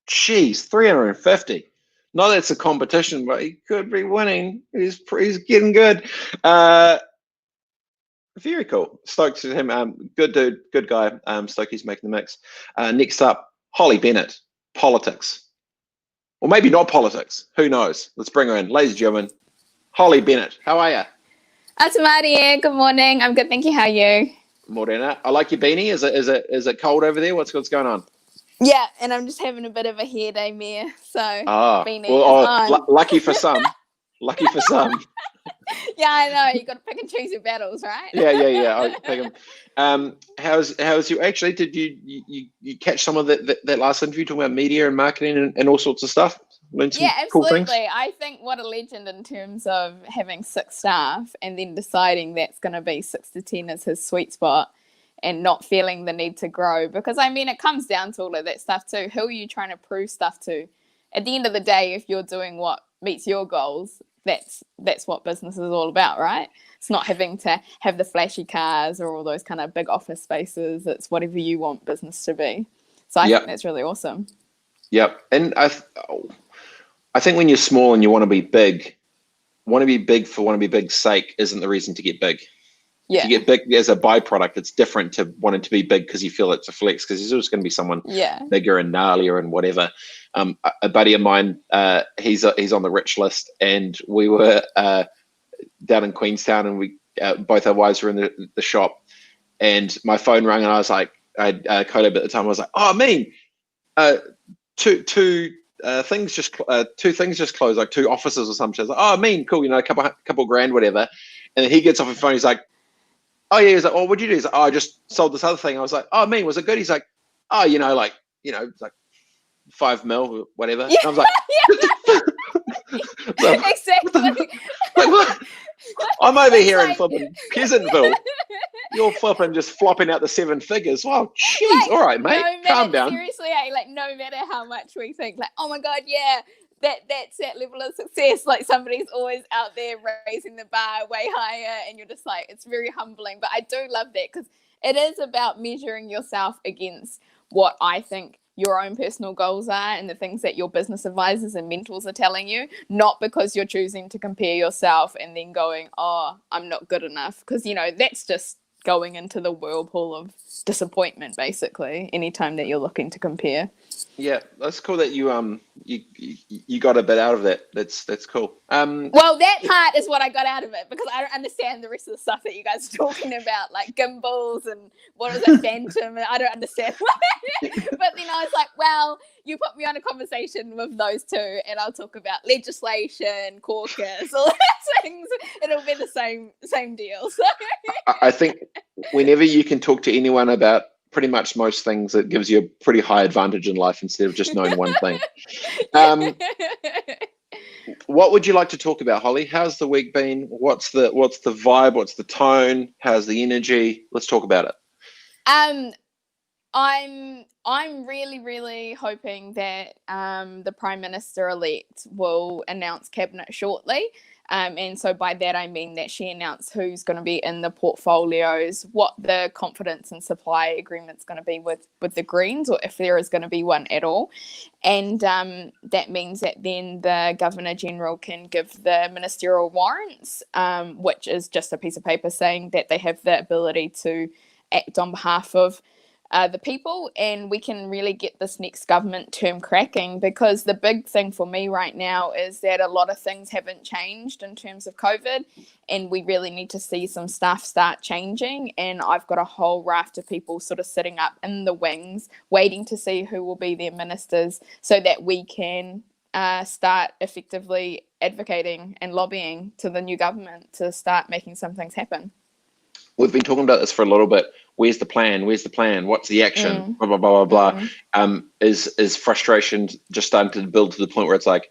Jeez, 350. Not that it's a competition, but he could be winning. He's getting good. Very cool. Stoked to him. Good dude, good guy. Stoked he's making the mix. Next up, Holly Bennett. Politics. Or maybe not politics. Who knows? Let's bring her in. Ladies and gentlemen, Holly Bennett. How are you? Atamari, good morning. I'm good, thank you. How are you? Morena. I like your beanie. Is it cold over there? What's going on? Yeah, and I'm just having a bit of a hair day, Mia. So beanie lucky for some. Lucky for some. Yeah, I know. You got to pick and choose your battles, right? Yeah. I pick them. How's you? Actually, did you catch some of that last interview talking about media and marketing and all sorts of stuff? Learn some cool absolutely. things? I think what a legend in terms of having 6 staff and then deciding that's going to be 6 to 10 is his sweet spot and not feeling the need to grow. Because, I mean, it comes down to all of that stuff too. Who are you trying to prove stuff to? At the end of the day, if you're doing what meets your goals, that's what business is all about, right? It's not having to have the flashy cars or all those kind of big office spaces. It's whatever you want business to be. So I think that's really awesome. Yep. And I think when you're small and you want to be big for big's sake isn't the reason to get big. Yeah. To get big as a byproduct, it's different to wanting to be big because you feel it's a flex, because there's always going to be someone bigger and gnarlier and whatever. A buddy of mine, he's on the rich list, and we were down in Queenstown, and we both our wives were in the shop, and my phone rang, and I was like, I had Colab at the time. I was like, oh, I mean, two things just closed, like 2 offices or something. I was like, oh, I mean, cool, a couple grand, whatever. And then he gets off the phone. He's like, oh yeah. He's like, oh, what'd you do? He's like, oh, I just sold this other thing. I was like, oh, I mean, was it good? He's like, oh, it's like 5 mil or whatever. Yeah, and I was like, so, exactly. Like, what? I'm over here in flipping Pleasantville. You're flipping just flopping out the 7 figures. Wow, jeez. All right, mate. Calm down. Seriously, no matter how much we think, oh my God, yeah, that's that level of success. Like, somebody's always out there raising the bar way higher, and you're just like, it's very humbling. But I do love that, because it is about measuring yourself against what I think your own personal goals are and the things that your business advisors and mentors are telling you, not because you're choosing to compare yourself and then going, oh, I'm not good enough. Because, that's just going into the whirlpool of disappointment, basically, anytime that you're looking to compare. Yeah, that's cool that you got a bit out of that. That's cool. Well, that part is what I got out of it, because I don't understand the rest of the stuff that you guys are talking about, like gimbals and what is it, Phantom, and I don't understand. But then I was like, well, you put me on a conversation with those two, and I'll talk about legislation, caucus, all those things. It'll be the same deal. So. I think whenever you can talk to anyone about pretty much most things, it gives you a pretty high advantage in life instead of just knowing one thing. What would you like to talk about, Holly? How's the week been? What's the vibe? What's the tone? How's the energy? Let's talk about it. I'm really, really hoping that the Prime Minister-elect will announce cabinet shortly. And so by that, I mean that she announced who's going to be in the portfolios, what the confidence and supply agreement's going to be with the Greens, or if there is going to be one at all. And that means that then the Governor-General can give the ministerial warrants, which is just a piece of paper saying that they have the ability to act on behalf of the people, and we can really get this next government term cracking, because the big thing for me right now is that a lot of things haven't changed in terms of COVID, and we really need to see some stuff start changing. And I've got a whole raft of people sort of sitting up in the wings waiting to see who will be their ministers, so that we can start effectively advocating and lobbying to the new government to start making some things happen. We've been talking about this for a little bit. Where's the plan? Where's the plan? What's the action? Blah, blah, blah, blah, blah. Is frustration just starting to build to the point where it's like,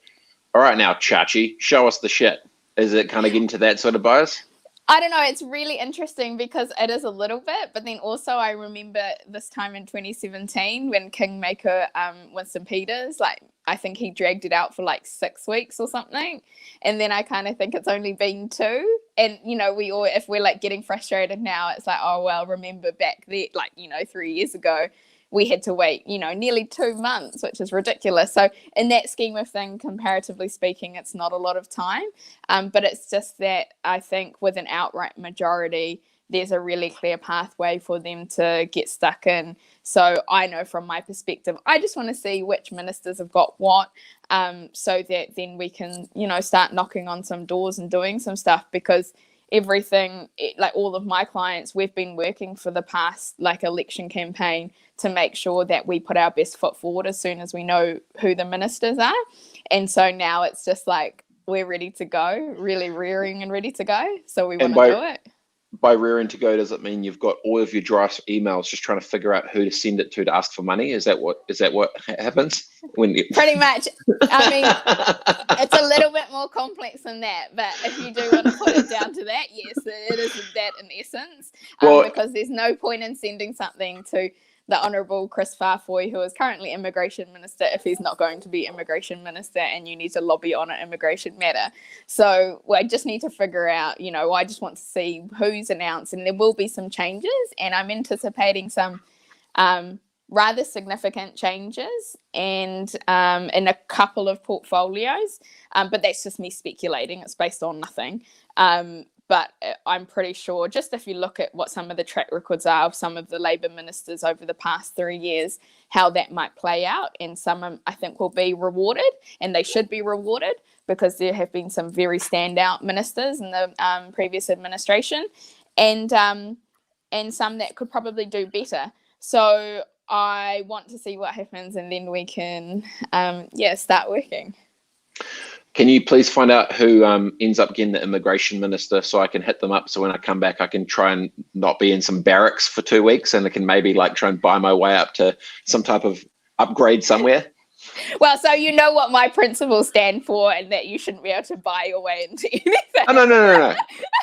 all right, now, Chachi, show us the shit. Is it kind of getting to that sort of bias? I don't know. It's really interesting because it is a little bit, but then also I remember this time in 2017 when Kingmaker Winston Peters, like, I think he dragged it out for like 6 weeks or something. And then I kind of think it's only been 2. And, you know, we all, if we're like getting frustrated now, it's like, oh, well, remember back there, like, you know, 3 years ago, we had to wait, you know, nearly 2 months, which is ridiculous. So in that scheme of thing, comparatively speaking, it's not a lot of time. But it's just that I think with an outright majority, there's a really clear pathway for them to get stuck in. So I know from my perspective, I just want to see which ministers have got what, so that then we can, you know, start knocking on some doors and doing some stuff, because everything, like all of my clients, we've been working for the past like election campaign to make sure that we put our best foot forward as soon as we know who the ministers are. And so now it's just like we're ready to go, really rearing and ready to go. So we want to do it. By rearing to go, does it mean you've got all of your draft emails just trying to figure out who to send it to ask for money? Is that what happens when you... Pretty much. I mean, it's a little bit more complex than that, but if you do want to put it down to that, yes, it is that in essence, because there's no point in sending something to the Honourable Chris Farfoy, who is currently Immigration Minister, if he's not going to be Immigration Minister, and you need to lobby on an immigration matter. So I just need to figure out, you know, I just want to see who's announced, and there will be some changes, and I'm anticipating some rather significant changes and in a couple of portfolios, but that's just me speculating. It's based on nothing. But I'm pretty sure, just if you look at what some of the track records are of some of the Labour ministers over the past 3 years, how that might play out. And some, I think, will be rewarded, and they should be rewarded, because there have been some very standout ministers in the previous administration, and some that could probably do better. So I want to see what happens, and then we can, start working. Can you please find out who ends up getting the immigration minister, so I can hit them up, so when I come back I can try and not be in some barracks for 2 weeks, and I can maybe like try and buy my way up to some type of upgrade somewhere? Well, so you know what my principles stand for, and that you shouldn't be able to buy your way into anything.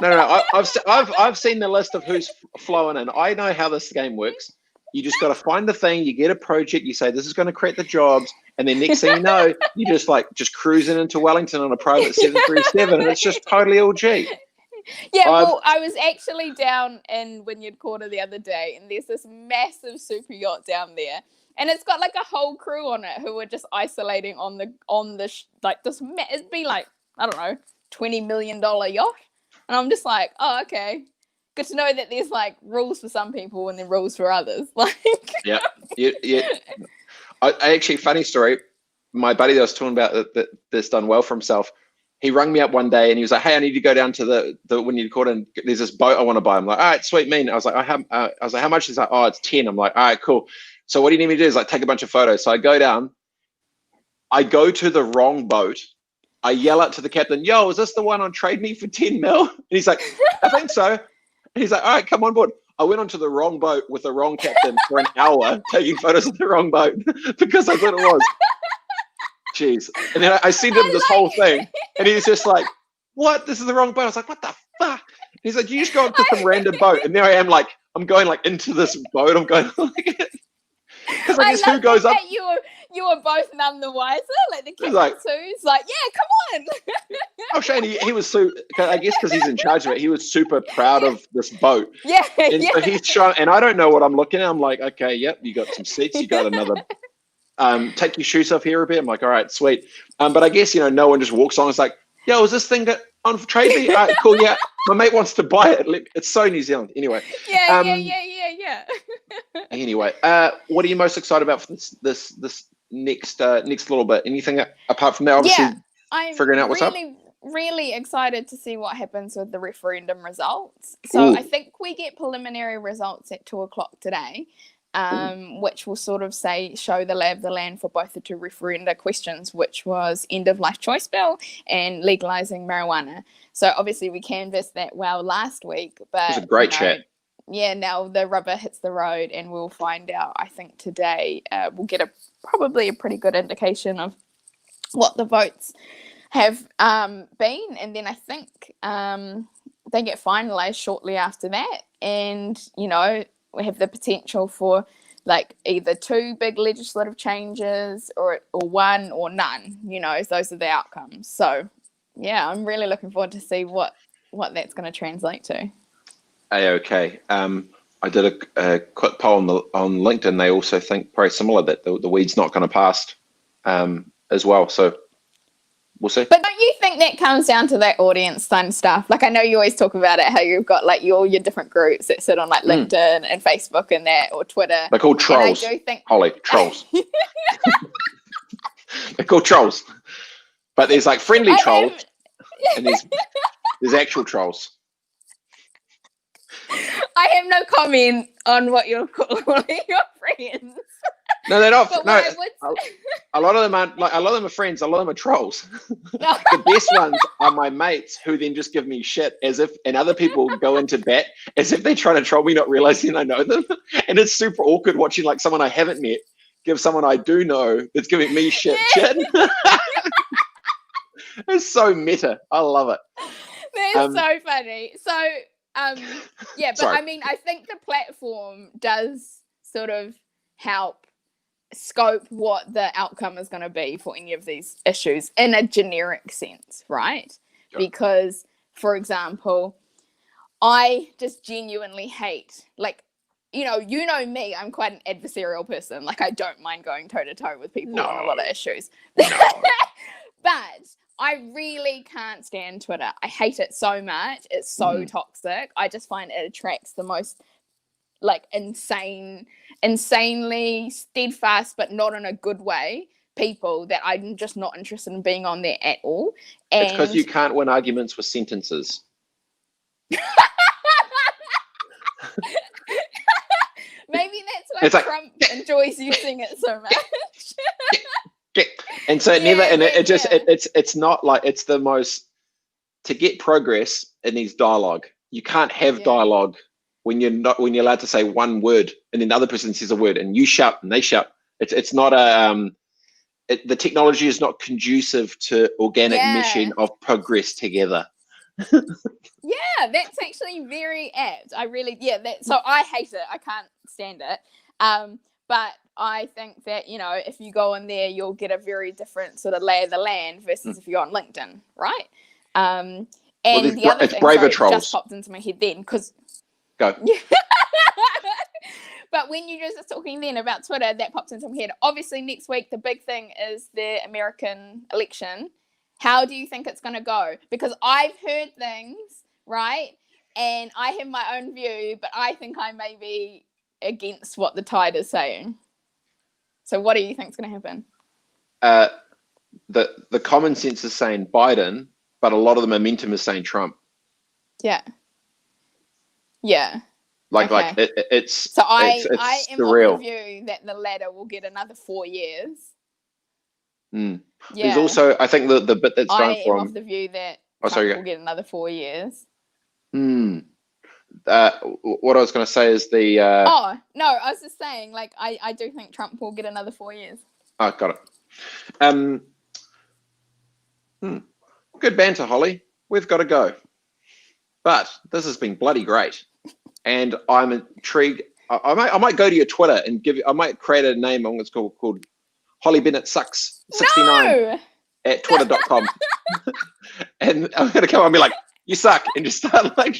No. I've seen the list of who's flowing in. I know how this game works. You just got to find the thing. You get a project. You say this is going to create the jobs, and then next thing you know, you just cruising into Wellington on a private 737, and it's just totally all G. Yeah, well, I was actually down in Wynyard Quarter the other day, and there's this massive super yacht down there, and it's got like a whole crew on it who are just isolating on this. It'd be like, I don't know, $20 million yacht, and I'm just like, oh, okay. Good to know that there's like rules for some people and then rules for others. Like, yeah. I actually, funny story. My buddy that I was talking about that's done well for himself, he rang me up one day and he was like, "Hey, I need to go down to the Wynyard Quarter, and there's this boat I want to buy." I'm like, "All right, sweet, mean." I was like, "How much is that?" "Oh, it's 10." I'm like, "All right, cool. So what do you need me to do?" Is like, take a bunch of photos. So I go down. I go to the wrong boat. I yell out to the captain, "Yo, is this the one on Trade Me for 10 mil?" And he's like, "I think so." He's like, "All right, come on board." I went onto the wrong boat with the wrong captain for an hour taking photos of the wrong boat because I thought it was. Jeez. And then I sent him this whole thing, and he's just like, "What? This is the wrong boat." I was like, "What the fuck?" And he's like, "You just go up to some random boat." And there I am, like, I'm going like into this boat. I'm going like, because I guess who goes up? You you were both none the wiser. Like the kid like, two's like, yeah, come on. Oh, Shane, he was so. I guess because he's in charge of it, he was super proud of this boat. Yeah, and so he's showing, and I don't know what I'm looking at. I'm like, okay, yep, you got some seats, you got another. Take your shoes off here a bit. I'm like, all right, sweet. But I guess no one just walks on. It's like, yo, is this thing on Tradely? Cool, yeah. My mate wants to buy it. It's so New Zealand. Anyway. Yeah. Anyway, what are you most excited about for this next little bit? Anything apart from that? Obviously, I'm figuring out what's up. Really excited to see what happens with the referendum results. So I think we get preliminary results at 2:00 today, which will sort of show the lay of the land for both the two referenda questions, which was end of life choice bill and legalizing marijuana. So obviously we canvassed that well last week, but it was a great chat. Yeah, now the rubber hits the road, and we'll find out. I think today we'll get probably a pretty good indication of what the votes have been, and then I think they get finalized shortly after that, and we have the potential for like either two big legislative changes or one or none. Those are the outcomes. So yeah, I'm really looking forward to see what that's going to translate to. Okay. I did a quick poll on LinkedIn. They also think very similar that the weed's not going to pass as well. So we'll see. But don't you think that comes down to that audience fun stuff? Like, I know you always talk about it, how you've got like all your different groups that sit on like LinkedIn and Facebook and that, or Twitter. They're called trolls. And I do think Holly, trolls. They're called trolls. But there's like friendly trolls and there's actual trolls. I have no comment on what you're calling your friends. No, they're not. But No, a lot of them aren't. Like, a lot of them are friends. A lot of them are trolls. The best ones are my mates, who then just give me shit and other people go into bat as if they're trying to troll me, not realizing I know them. And it's super awkward watching like someone I haven't met give someone I do know that's giving me shit. It's so meta. I love it. That's so funny. So, yeah, but Sorry. I mean, I think the platform does sort of help scope what the outcome is going to be for any of these issues in a generic sense, right? Sure. Because, for example, I just genuinely hate, like, you know me, I'm quite an adversarial person. Like, I don't mind going toe-to-toe with people on a lot of issues. No. But I really can't stand Twitter. I hate it so much. It's so toxic. I just find it attracts the most like insanely steadfast, but not in a good way, people that I'm just not interested in being on there at all. And it's because you can't win arguments with sentences. Maybe that's why Trump enjoys using it so much. And so it's not like, it's the most, to get progress, it needs dialogue. You can't have dialogue when you're allowed to say one word and then the other person says a word and you shout and they shout. It's not the technology is not conducive to organic meshing of progress together. Yeah, that's actually very apt. So I hate it. I can't stand it. But I think that, if you go on there, you'll get a very different sort of lay of the land versus if you're on LinkedIn, right? And the other thing just popped into my head then, because go. But when you just were talking then about Twitter, that popped into my head. Obviously, next week the big thing is the American election. How do you think it's going to go? Because I've heard things, right? And I have my own view, but I think I may be against what the tide is saying. So what do you think is going to happen? The common sense is saying Biden, but a lot of the momentum is saying Trump. Yeah. Yeah. Like it's so I am surreal. of the view that the latter will get another 4 years. Yeah. There's also, I think the bit that's going from. I am of the view that Trump will get another 4 years. What I was going to say is the. Oh no, I was just saying, like, I do think Trump will get another 4 years. Oh, got it. Good banter, Holly. We've got to go, but this has been bloody great, and I'm intrigued. I might go to your Twitter and I might create a name on what's called Holly Bennett sucks 69 at twitter.com. And I'm going to come on and be like, you suck, and just start like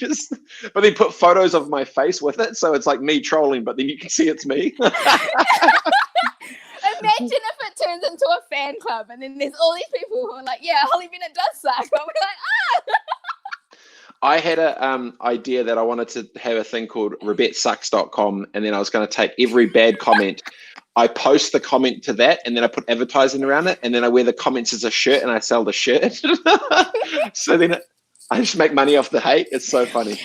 but then put photos of my face with it, so it's like me trolling, but then you can see it's me. Imagine if it turns into a fan club and then there's all these people who are like, yeah, Holly Bennett does suck. But we're like, I had a idea that I wanted to have a thing called robettsucks.com, and then I was going to take every bad comment. I post the comment to that, and then I put advertising around it, and then I wear the comments as a shirt, and I sell the shirt. So then I just make money off the hate. It's so funny.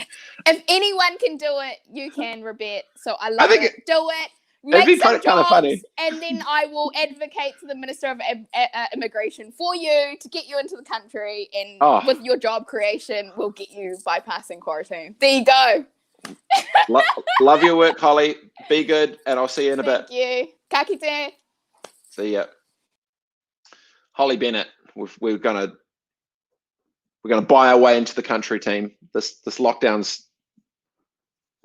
If anyone can do it, you can, Robett. So I love it. Do it. Make it'd be some kind of funny. And then I will advocate to the Minister of Immigration for you to get you into the country, and with your job creation, we'll get you bypassing quarantine. There you go. Love your work, Holly. Be good, and I'll see you in a bit. Thank you. Ka kite. See ya. Holly Bennett, we're gonna buy our way into the country, team. This lockdown's,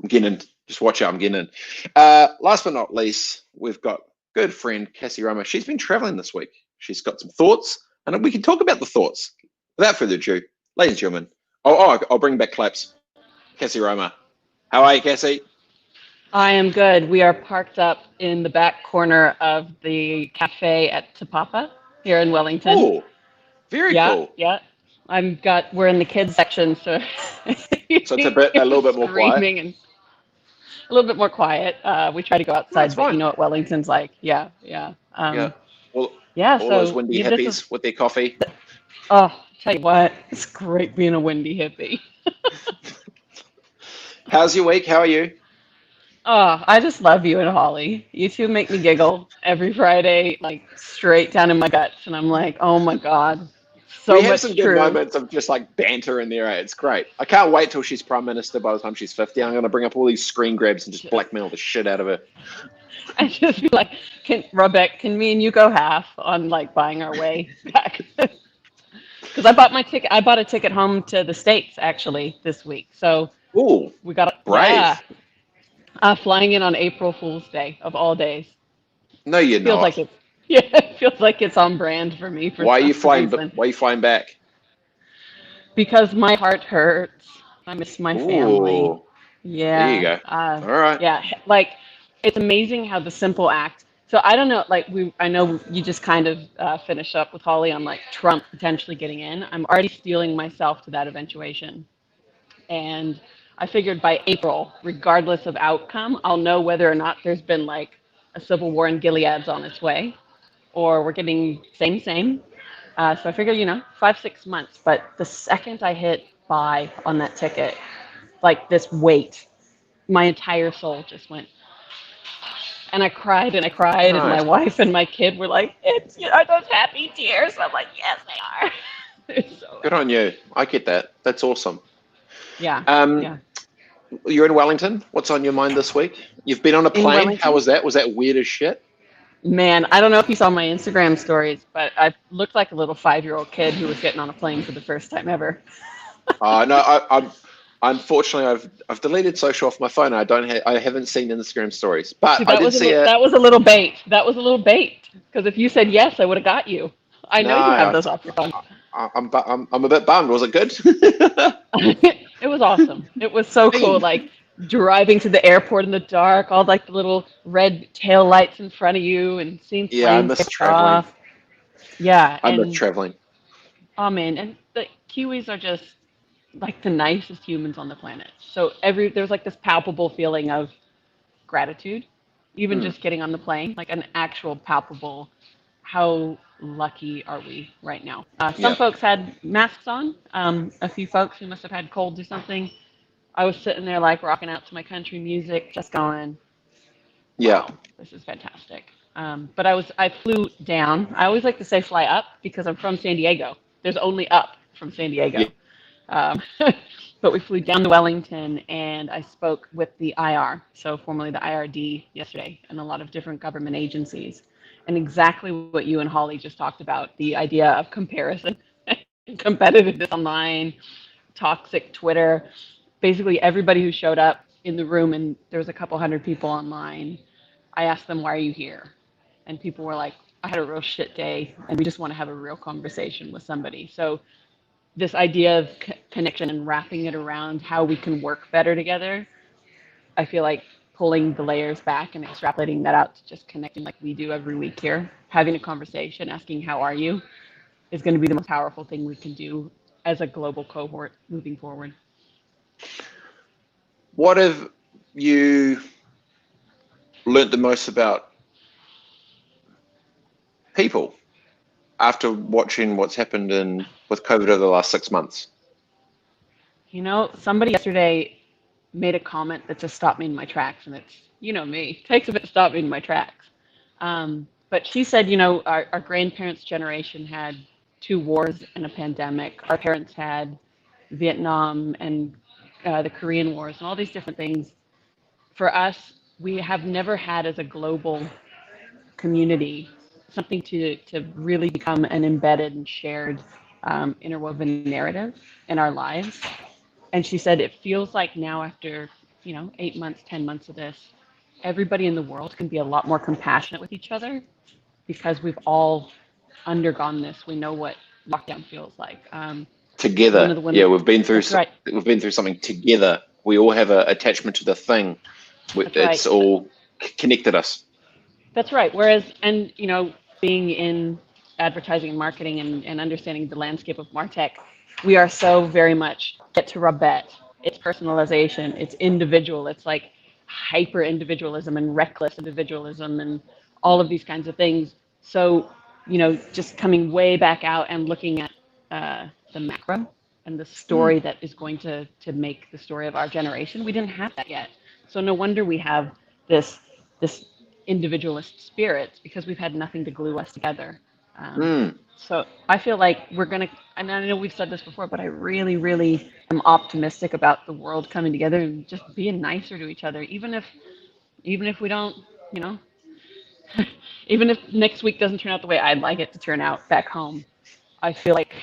I'm getting in. Just watch out, I'm getting in. Last but not least, we've got good friend Cassie Roma. She's been traveling this week. She's got some thoughts, and we can talk about the thoughts. Without further ado, ladies and gentlemen, I'll bring back claps. Cassie Roma. How are you, Cassie? I am good. We are parked up in the back corner of the cafe at Tapapa here in Wellington. Oh, very cool. Yeah. We're in the kids section, so it's a little bit more quiet. And a little bit more quiet. We try to go outside, but you know what Wellington's like. Yeah. All so those windy hippies with their coffee. Oh, tell you what, it's great being a windy hippie. How's your week? How are you? Oh, I just love you and Holly. You two make me giggle every Friday, like straight down in my guts. And I'm like, oh my God. So we have much some true. good moments of just like banter in there. It's great. I can't wait till she's Prime Minister by the time she's 50. I'm going to bring up all these screen grabs and just blackmail the shit out of her. I just feel like, Robett, can me and you go half on like buying our way back? Because I bought a ticket home to the States actually this week. So we got brave. Flying in on April Fool's Day of all days. No, you're not. It feels like it's on brand for me. Why are you flying? Why are you flying back? Because my heart hurts. I miss my family. Yeah. There you go. All right. Yeah, like it's amazing how the simple act. So I don't know. Like I know you just kind of finished up with Holly on like Trump potentially getting in. I'm already steeling myself to that eventuation, and I figured by April, regardless of outcome, I'll know whether or not there's been like a civil war in Gilead's on its way, or we're getting same. So I figured, 5-6 months. But the second I hit buy on that ticket, like this weight, my entire soul just went. And I cried and I cried, nice. And my wife and my kid were like, "Are those happy tears?" I'm like, "Yes, they are." So good on you. I get that. That's awesome. Yeah. Yeah. You're in Wellington. What's on your mind this week? You've been on a plane. How was that? Was that weird as shit? Man, I don't know if you saw my Instagram stories, but I looked like a little 5-year-old kid who was getting on a plane for the first time ever. No, unfortunately, I've deleted social off my phone. I haven't seen Instagram stories, but see, I did see it. That was a little bait. Because if you said yes, I would have got you. I know you have those off your phone. I'm a bit bummed. Was it good? It was awesome. It was so cool. Like driving to the airport in the dark, all like the little red tail lights in front of you, and seeing planes I miss traveling. Off. Yeah, I miss traveling. Oh man, and the Kiwis are just like the nicest humans on the planet. So there's like this palpable feeling of gratitude, even just getting on the plane, like an actual palpable. How lucky are we right now? Some folks had masks on. A few folks who must have had colds or something. I was sitting there like rocking out to my country music, just going, wow, this is fantastic. But I flew down. I always like to say fly up because I'm from San Diego. There's only up from San Diego. Yeah. But we flew down to Wellington and I spoke with the IR, so formerly the IRD yesterday, and a lot of different government agencies. And exactly what you and Holly just talked about, the idea of comparison, competitiveness online, toxic Twitter. Basically, everybody who showed up in the room, and there was a couple hundred people online, I asked them, "Why are you here?" And people were like, I had a real shit day and we just want to have a real conversation with somebody. So this idea of connection and wrapping it around how we can work better together, I feel like pulling the layers back and extrapolating that out to just connecting like we do every week here, having a conversation, asking how are you, is going to be the most powerful thing we can do as a global cohort moving forward. What have you learned the most about people after watching what's happened with COVID over the last 6 months? You know, somebody yesterday made a comment that just stopped me in my tracks, and it's, you know me, it takes a bit to stop me in my tracks. But she said, you know, our grandparents' generation had 2 wars and a pandemic. Our parents had Vietnam and the Korean Wars and all these different things. For us, we have never had as a global community something to really become an embedded and shared interwoven narrative in our lives. And she said it feels like now after, 8 months, 10 months of this, everybody in the world can be a lot more compassionate with each other because we've all undergone this. We know what lockdown feels like. Together, we've been through right. We've been through something together. We all have an attachment to the thing. It's all connected us. That's right. Whereas, and being in advertising and marketing and understanding the landscape of MarTech, we are so very much get to robett. It's personalization. It's individual. It's like hyper individualism and reckless individualism and all of these kinds of things. So, just coming way back out and looking at the macro and the story that is going to make the story of our generation. We didn't have that yet. So no wonder we have this individualist spirit because we've had nothing to glue us together. So I feel like we're going to, and I know we've said this before, but I really, really am optimistic about the world coming together and just being nicer to each other, even if we don't, even if next week doesn't turn out the way I'd like it to turn out back home. I feel like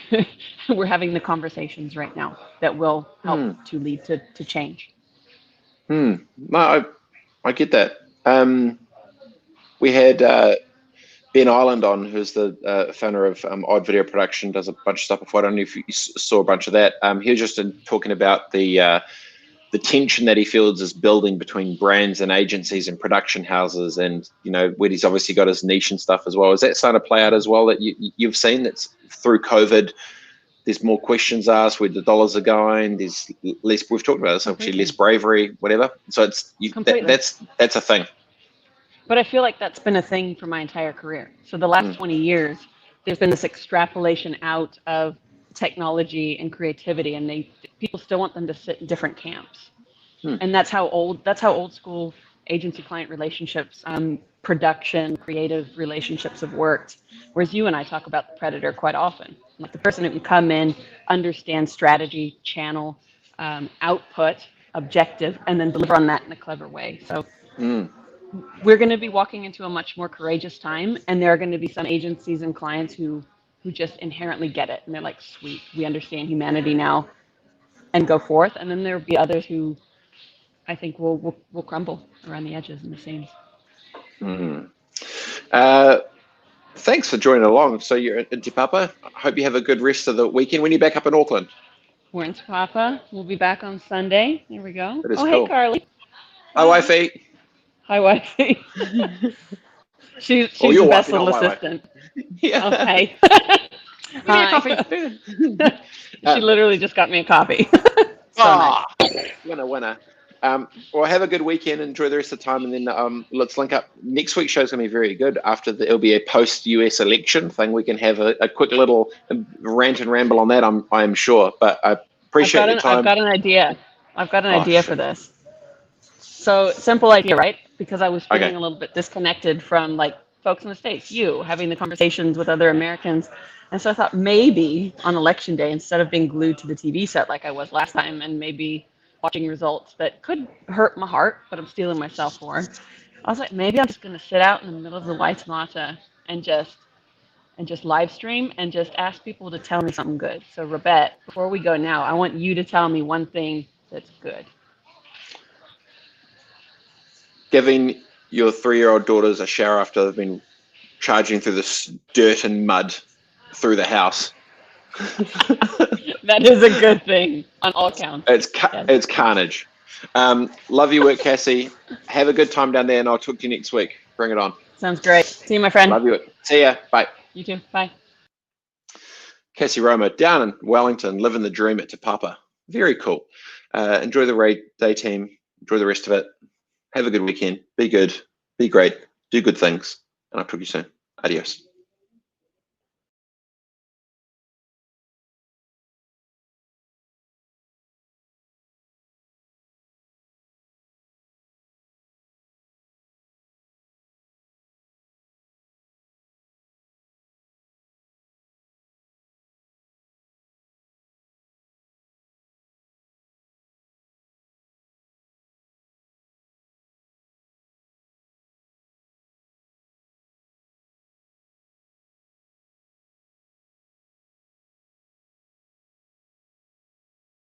we're having the conversations right now that will help to lead to change. No, I get that. We had Ben Ireland on, who's the founder of Odd Video Production, does a bunch of stuff before. I don't know if you saw a bunch of that. He was just talking about the tension that he feels is building between brands and agencies and production houses, and where he's obviously got his niche and stuff as well. Is that starting to play out as well that you've seen that's through COVID? There's more questions asked where the dollars are going. There's less. We've talked about this actually, less bravery, whatever. So it's that's a thing. But I feel like that's been a thing for my entire career. So the last 20 years, there's been this extrapolation out of technology and creativity, and people still want them to sit in different camps. And that's how old school agency client relationships, production, creative relationships have worked. Whereas you and I talk about the predator quite often, like the person who can come in, understand strategy, channel, output, objective, and then deliver on that in a clever way. So we're going to be walking into a much more courageous time, and there are going to be some agencies and clients who just inherently get it, and they're like, sweet, we understand humanity now, and go forth. And then there'll be others who I think will crumble around the edges and the seams. Thanks for joining along. So you're in Te Papa. I hope you have a good rest of the weekend. When are you back up in Auckland? We're in Te Papa. We'll be back on Sunday. There we go. That is cool. Hey, Carly. Hi, wifey. Hi, wifey. she's the best little assistant. Yeah. Okay. Hi. She literally just got me a coffee. Nice. Winner. Well, have a good weekend. Enjoy the rest of the time, and then let's link up. Next week's show's gonna be very good. It'll be a post-US election thing. We can have a quick little rant and ramble on that. I am sure. But I appreciate your time. I've got an idea. For this. So simple idea, right? Because I was feeling a little bit disconnected from like folks in the States, you having the conversations with other Americans. And so I thought maybe on election day, instead of being glued to the TV set like I was last time, and maybe watching results that could hurt my heart, but I'm steeling myself for, I was like, maybe I'm just going to sit out in the middle of the Waitemata and just live stream and just ask people to tell me something good. So robett, before we go now, I want you to tell me one thing that's good. Giving your 3-year-old daughters a shower after they've been charging through this dirt and mud through the house. That is a good thing on all counts. It's carnage. Love your work, Cassie. Have a good time down there, and I'll talk to you next week. Bring it on. Sounds great. See you, my friend. Love you. See ya. Bye. You too. Bye. Cassie Roma down in Wellington, living the dream at Te Papa. Very cool. Enjoy the raid day, team. Enjoy the rest of it. Have a good weekend. Be good. Be great. Do good things. And I'll talk to you soon. Adios.